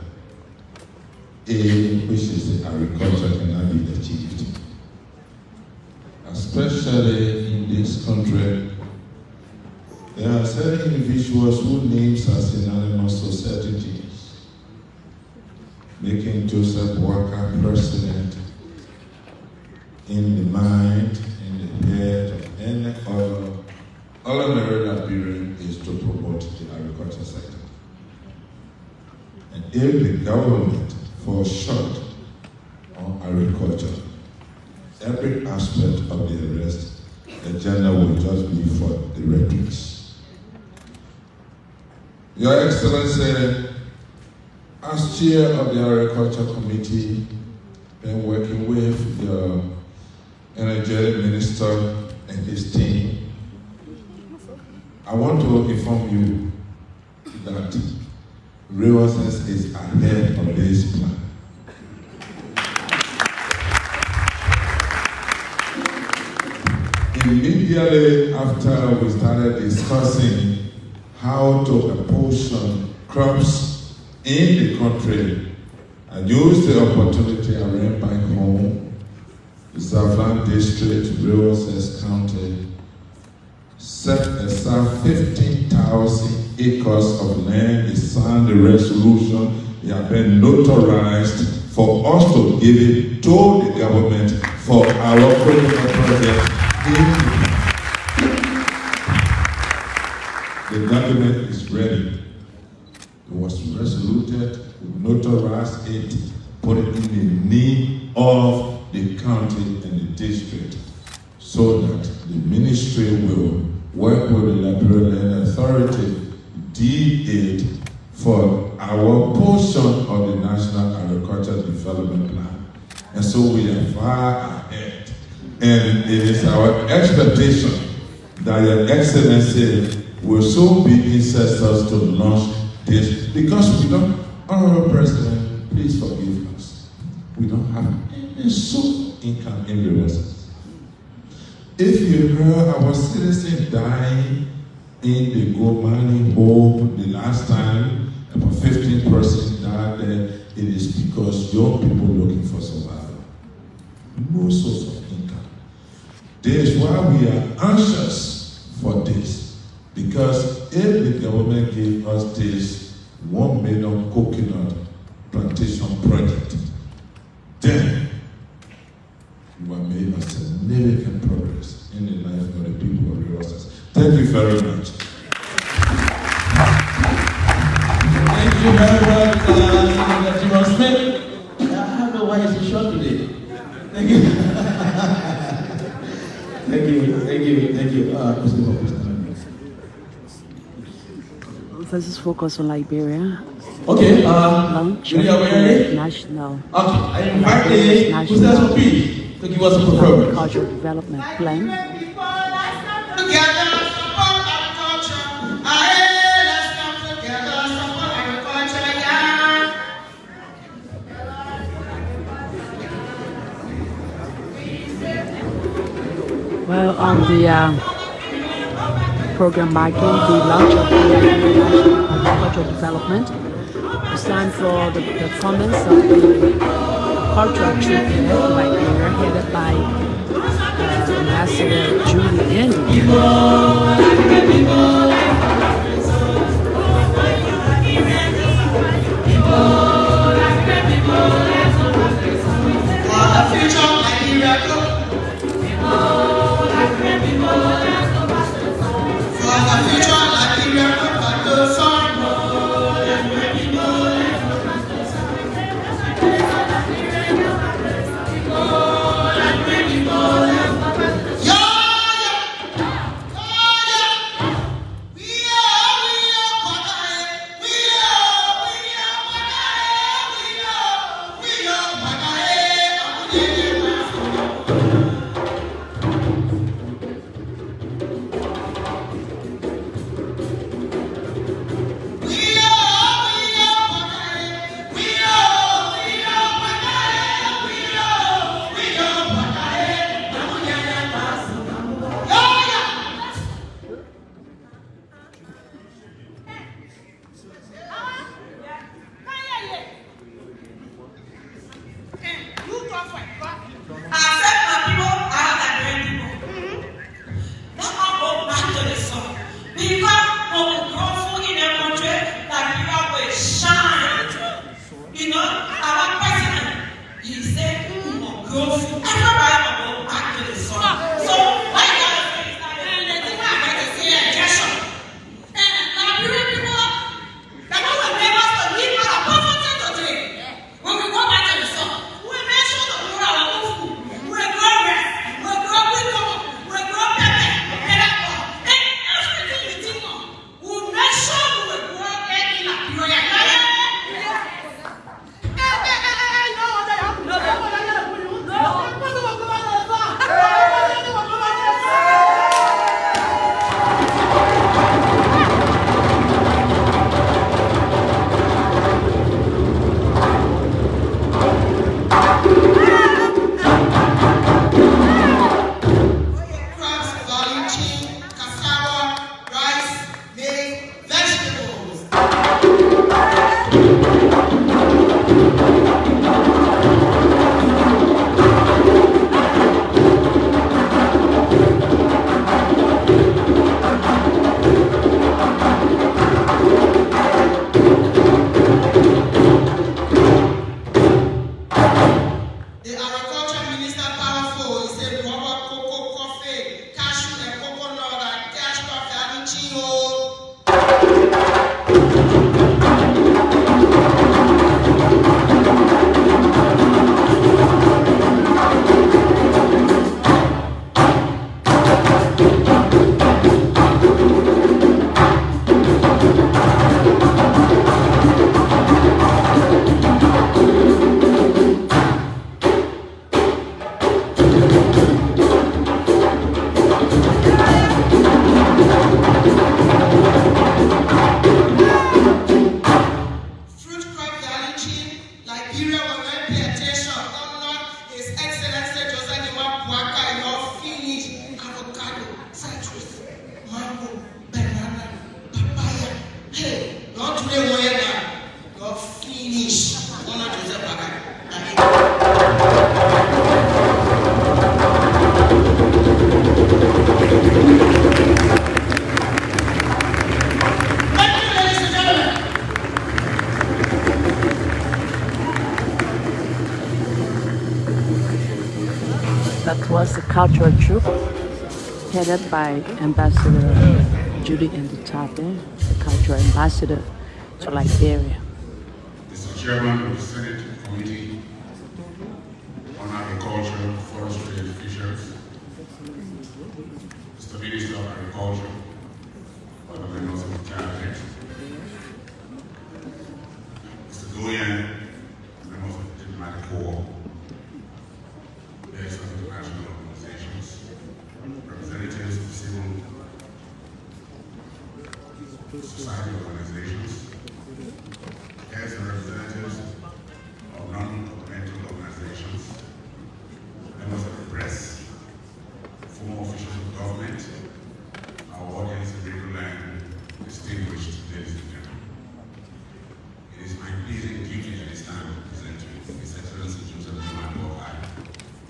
A, which is the agriculture, cannot be achieved. Especially in this country, there are certain individuals whose names are synonymous to certain things, making Joseph Walker president in the mind, in the head of any other ordinary Liberian is to promote the agriculture sector. And if the government falls short on agriculture, every aspect of the arrest agenda will just be for the rhetorics. Your Excellency, as chair of the Agriculture Committee, been working with the energetic minister and his team, I want to inform you that Resources is ahead of this plan. Immediately after we started discussing how to apportion crops in the country, I used the opportunity I ran back home, the Southland District, Resources County, set aside 15,000 acres of land, they signed the resolution, they have been notarized for us to give it to the government for our critical project. The document is ready. It was resoluted, we notarized it, put it in the name of the county and the district, so that the ministry will work with the Liberian Authority, deed it for our portion of the National Agricultural Development Plan. And so we are far ahead. And it is our expectation that Your Excellency will soon be incensed to launch this, because we don't, Honorable President, please forgive us. We don't have any source income in the resources. If you heard our citizens dying in the gold mining hole the last time, about 15% died there, it is because young people looking for survival. No source of income. This is why we are anxious for this, because if the government gave us this 1 million coconut plantation project, then you have made a significant progress in the life of the people of the Resources. Thank you very much. Thank you very much, Mr. Smith. I don't know why he's so short today. Thank you. Thank you. This is focused on Liberia. Okay, launch are you ready? National. Okay, I invite the President of Peace to give us a performance. Agricultural Development Plan. Together, support agriculture. Aye, let's come together, support agriculture, yeah. Well, on the program marking the launch of the National Agricultural Development, we stand for the performance of the cultural trip in Liberia, headed by Ambassador Julie Andy. For the future of Liberia, was a cultural troop headed by Ambassador Judy Ndutabe, the cultural ambassador to Liberia. Mr. Chairman of the Senate Committee on Agriculture, Forestry and Fisheries, Mr. Minister of Agriculture, other members of the Cabinet, Mr. Goyen, members of the Diplomatic Corps, heads of international organizations, representatives of civil society organizations, heads and representatives of non-governmental organizations, members of the press, former officials of government, our audience in Radio Land, distinguished ladies and gentlemen. It is my pleasing duty at this time to present to you His Excellency Joseph Boakai,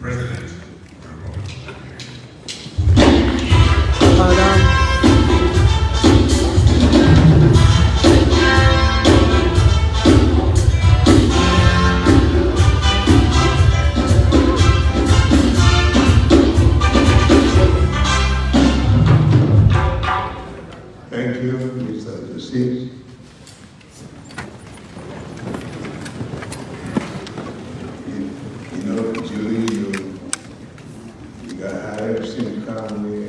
President of the Republic of Liberia. Thank you, Mr. Lucy. You know, Julie, you got hired in Conway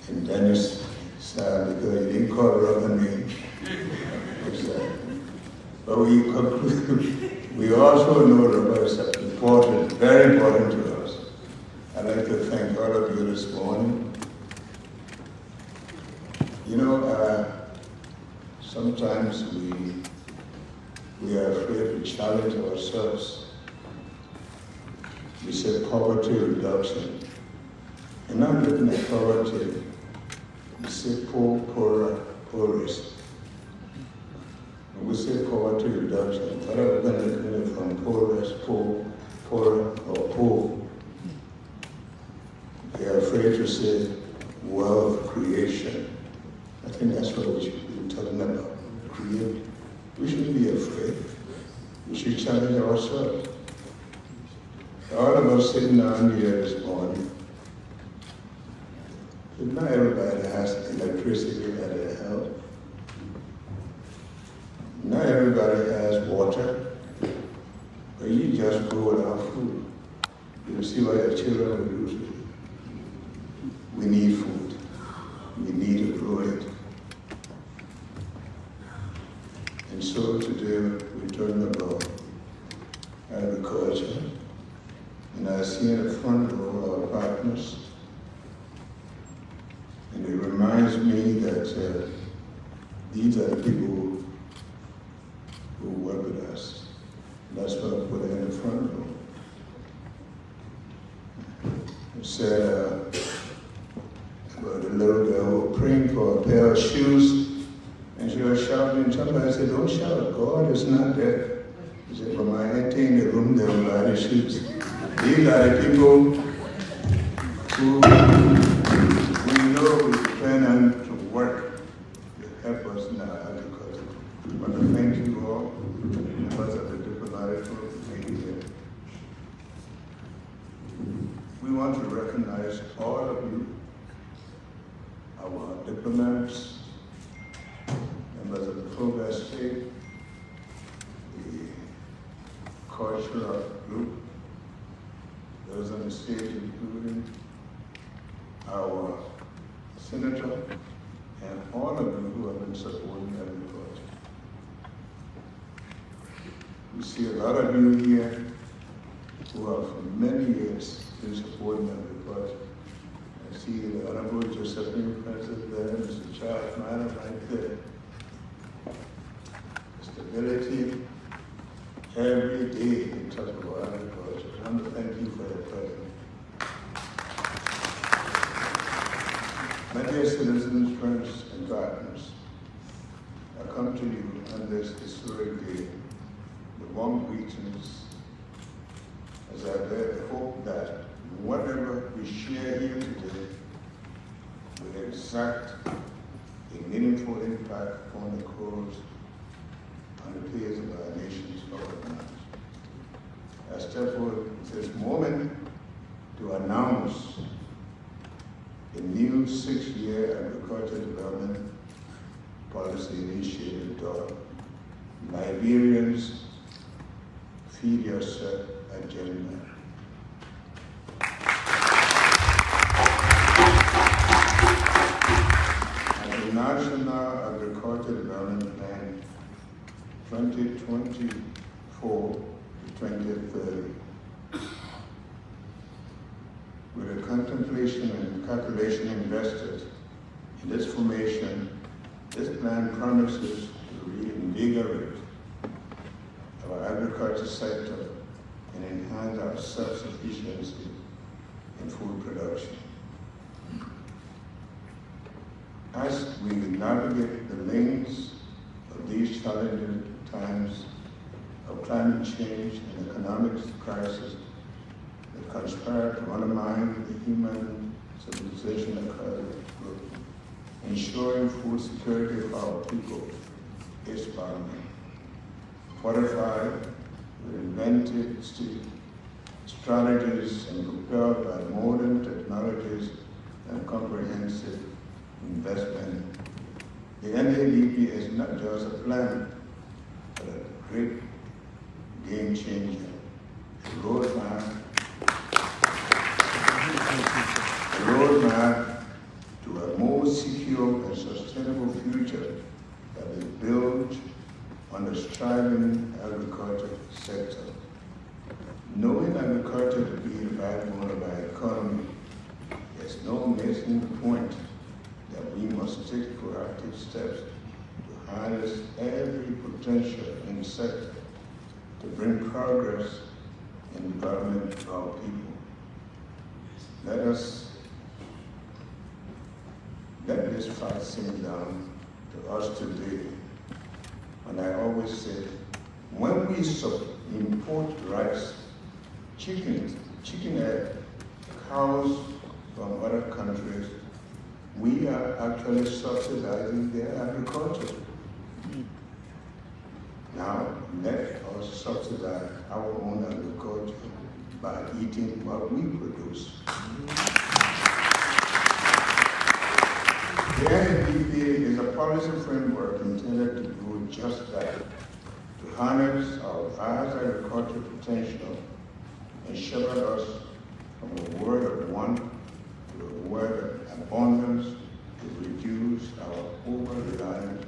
and Dennis side because you didn't call her other name. But we also know that it's important, very important to us. I'd like to thank all of you this morning. You know, sometimes we are afraid to challenge ourselves. We say poverty reduction. We're not looking at poverty. We say poor, poorer, poorest. When we say poverty reduction, what are we going to look at it from poorest, poor, poorer, or poor? We are afraid to say wealth creation. I think that's what we should be talking about. Create. We shouldn't be afraid. We should challenge ourselves. All of us sitting down here this morning, but not everybody has electricity at their house. Not everybody has water, but you just grow without food. You see what your children will do. We need food. We need to grow it. And so today we're talking about agriculture. And I see in the front row our partners. And it reminds me that these are the people who work with us. And that's why I put it in the front row. It said, well, the little girl was praying for a pair of shoes, and she was shouting, and somebody said, don't shout, God is not there. He said, well, my auntie in the room, they will buy the shoes. These are the people who we know we depend on to work to help us in our agriculture. I want to thank you all, members of the diplomatic committee. We want to recognize all of you, our diplomats, members of the Progress State, the cultural group, those on the stage, including our senator, and all of you who have been supporting agriculture. We see a lot of you here who have for many years been supporting agriculture. I see the Honorable Josephine Princess there, Mr. Charles Manor right there. Stability, every day we talk about agriculture. I want to thank you for your presence. My dear citizens, friends, and partners, I come to you on this historic day with warm greetings as I bear hope that whatever we share here today will exact a meaningful impact upon the cause on the page of our nation's government. I step forward at this moment to announce the new 6-year agricultural development policy initiative called Liberians Feed Yourself Agenda. And the National Agricultural Development Plan 2024 to 2030. With the contemplation and calculation invested in this formation, this plan promises to reinvigorate our agriculture sector and enhance our self-sufficiency in food production. As we navigate the lanes of these challenging times of climate change and economic crisis that conspire to undermine the human civilization across the globe, ensuring food security for our people is paramount. Fortified with inventive strategies and propelled by modern technologies and comprehensive investment, the NADP is not just a plan, but a great game changer, a roadmap to a more secure and sustainable future that is built on the thriving agriculture sector. Knowing agriculture to be the backbone of our economy, there's no missing point that we must take proactive steps to harness every potential in the sector to bring progress and development to our people. Let this fact sink down to us today. And I always say, when we import rice, chicken egg, cows from other countries, we are actually subsidizing their agriculture. Now, let us subsidize our own agriculture by eating what we produce. The NADP is a policy framework intended to do just that, to harness our vast agricultural potential and shepherd us from a world of want to a world of abundance to reduce our over-reliance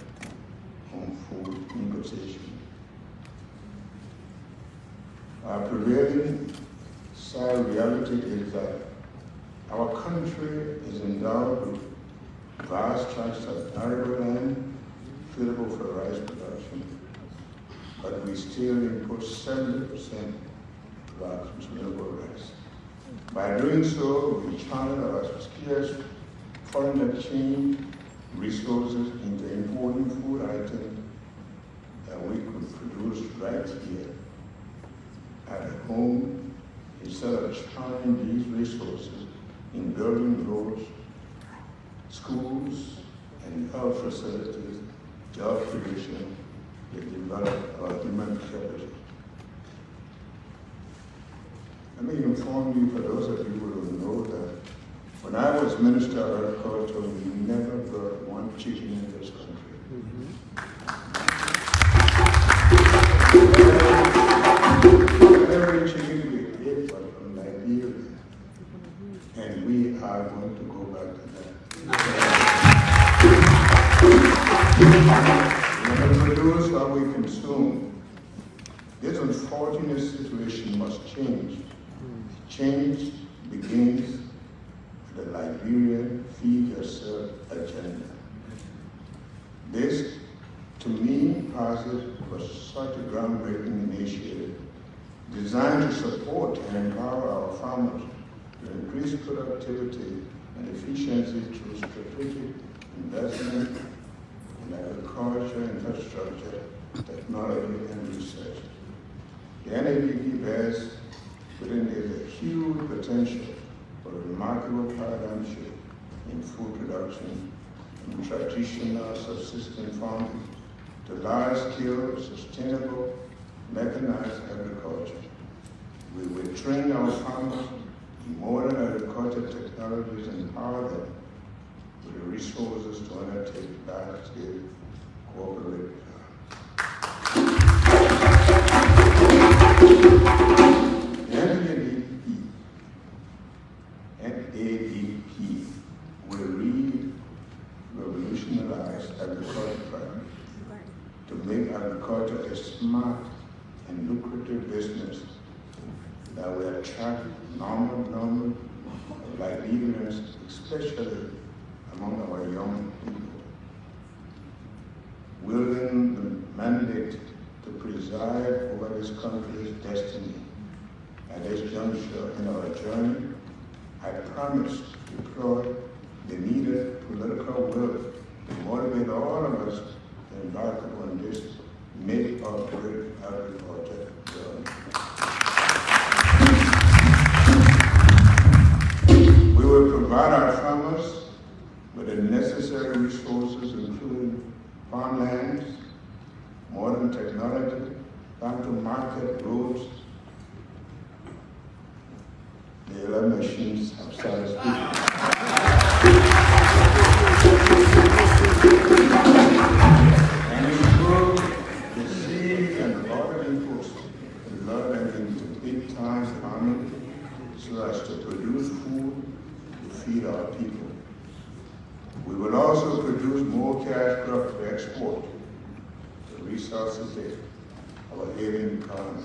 on food importation. Our prevailing sad reality is that our country is endowed with vast tracts of arable land suitable for rice production, but we still import 70% of our consumable rice. By doing so, we channel our scarce foreign exchange resources into importing food items that we could produce right here at home, instead of channeling these resources in building roads, schools, and health facilities, job creation, to develop our human capital. Let me inform you, for those of you who don't know, that when I was Minister of Agriculture, we never brought one chicken in this country. Every chicken we ate was from Liberia, and we are going to go back to that. We never produce what we consume. This unfortunate situation must change. Change begins with the Liberian Feed Yourself agenda. This, to me, was such a groundbreaking initiative designed to support and empower our farmers to increase productivity and efficiency through strategic investment in agriculture, infrastructure, technology, and research. The NADP bears within it a huge potential for a remarkable paradigm shift in food production from traditional subsistence farming to large-scale, sustainable, mechanized agriculture. We will train our farmers in modern agricultural technologies and empower them with the resources to undertake large-scale cooperative NADP will revolutionize agriculture to make agriculture a smart and lucrative business that will attract normal Liberians, especially among our young people. Wielding the mandate to preside over this country's destiny at this juncture in our journey, I promise to deploy the needed political will to motivate all of us to embark upon this make or break agriculture journey. We will provide our farmers with the necessary resources, including farmlands, modern technology, farm-to-market roads. The 11 machines have started speaking. And ensure the seeds and other inputs to lure them into big-time farming so as to produce food to feed our people. We will also produce more cash crop to export to resuscitate our ailing economy.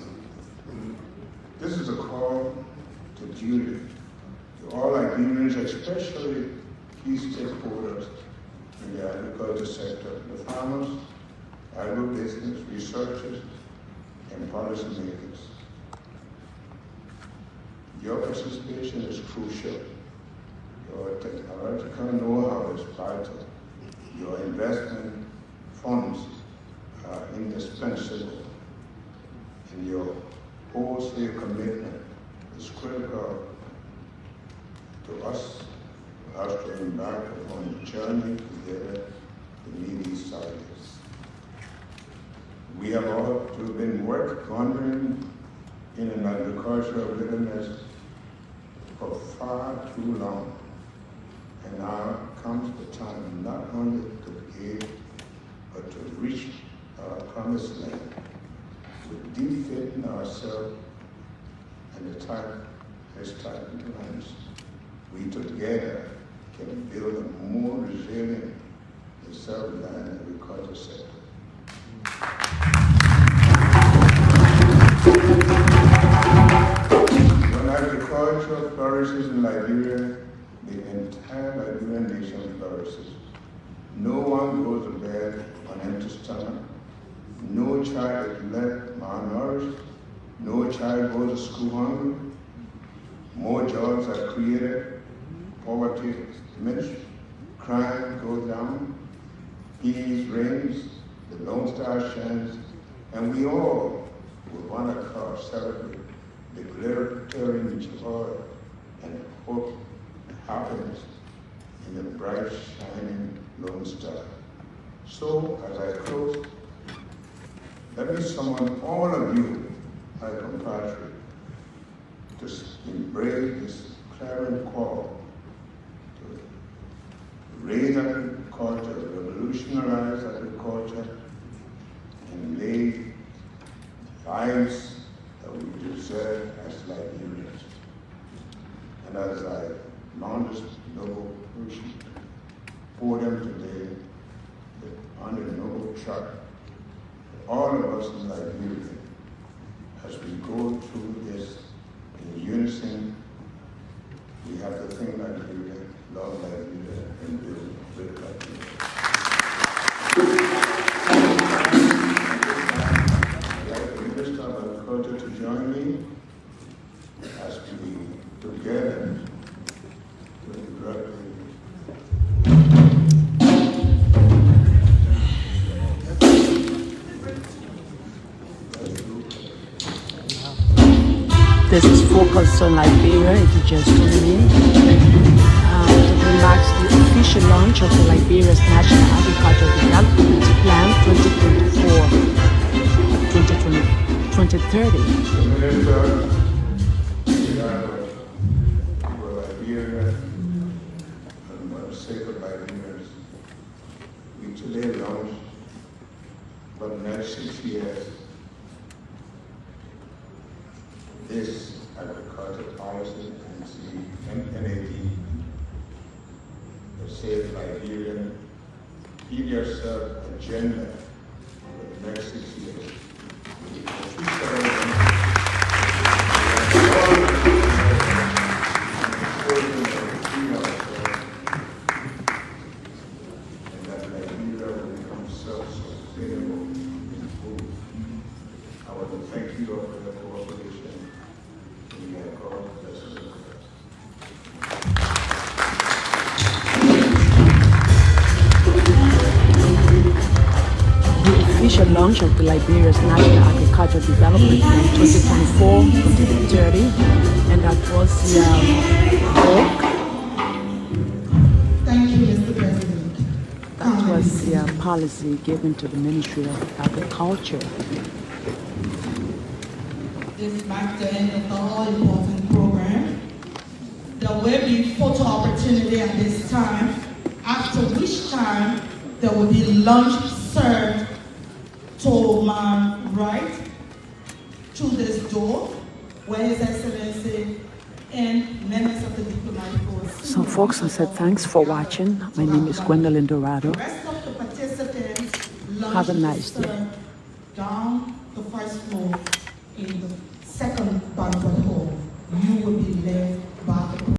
This is a call to duty to all Liberians, especially key stakeholders in the agriculture sector, the farmers, agribusiness, researchers, and policymakers. Your participation is crucial. Your technological know-how is vital. Your investment funds are indispensable. And your wholesale commitment is critical to us to embark upon a journey together to meet these targets. We have all been wandering in an agricultural wilderness for far too long. And now comes the time not only to give, but to reach our promised land. With deep faith in ourselves and the time has time to hands, we together can build a more resilient and self-reliant agriculture sector. When agriculture flourishes in Liberia, the entire Liberian nation flourishes. No one goes to bed on empty stomach. No child is left malnourished. No child goes to school hungry. More jobs are created. Poverty diminishes. Crime goes down. Peace reigns. The Lone Star shines. And we all, with one accord, celebrate the glittering joy and hope and happiness in the bright, shining Lone Star. So, as I close, let me summon all of you, my compatriots, to embrace this clarion call to raise agriculture, revolutionize agriculture, and lay lives that we deserve as Liberians. And as I mount this noble mission for them today, on the noble chart, all of us in Liberia, as we go through this in unison, we have to think Liberia, love Liberia, and build with Liberia. I'd like the Minister of Agriculture to join me as we together This is focused on Liberia, if you just tuned in. It marks the official launch of the Liberia's National Agricultural Development Plan 2024-2030. The Minister behalf of people of Liberia and for the sake of Liberians, we today launched for the next 6 years this agriculture policy and the MNAD, the Save Liberian, give yourself agenda for the next 6 years. Official launch of the Liberia's National Agriculture Development Plan 2024-2030, and that was book. Thank you, Mr. President. That was the policy given to the Ministry of Agriculture. This marks the end of the all-important program. There will be photo opportunity at this time, after which time there will be lunch served to my right through this door, where His Excellency and members of the diplomatic corps. So folks, I said thanks for watching. My name is Gwendolyn Dorado. The rest of the participants, Have a nice day. Down the first floor in the second banquet hall. You will be led back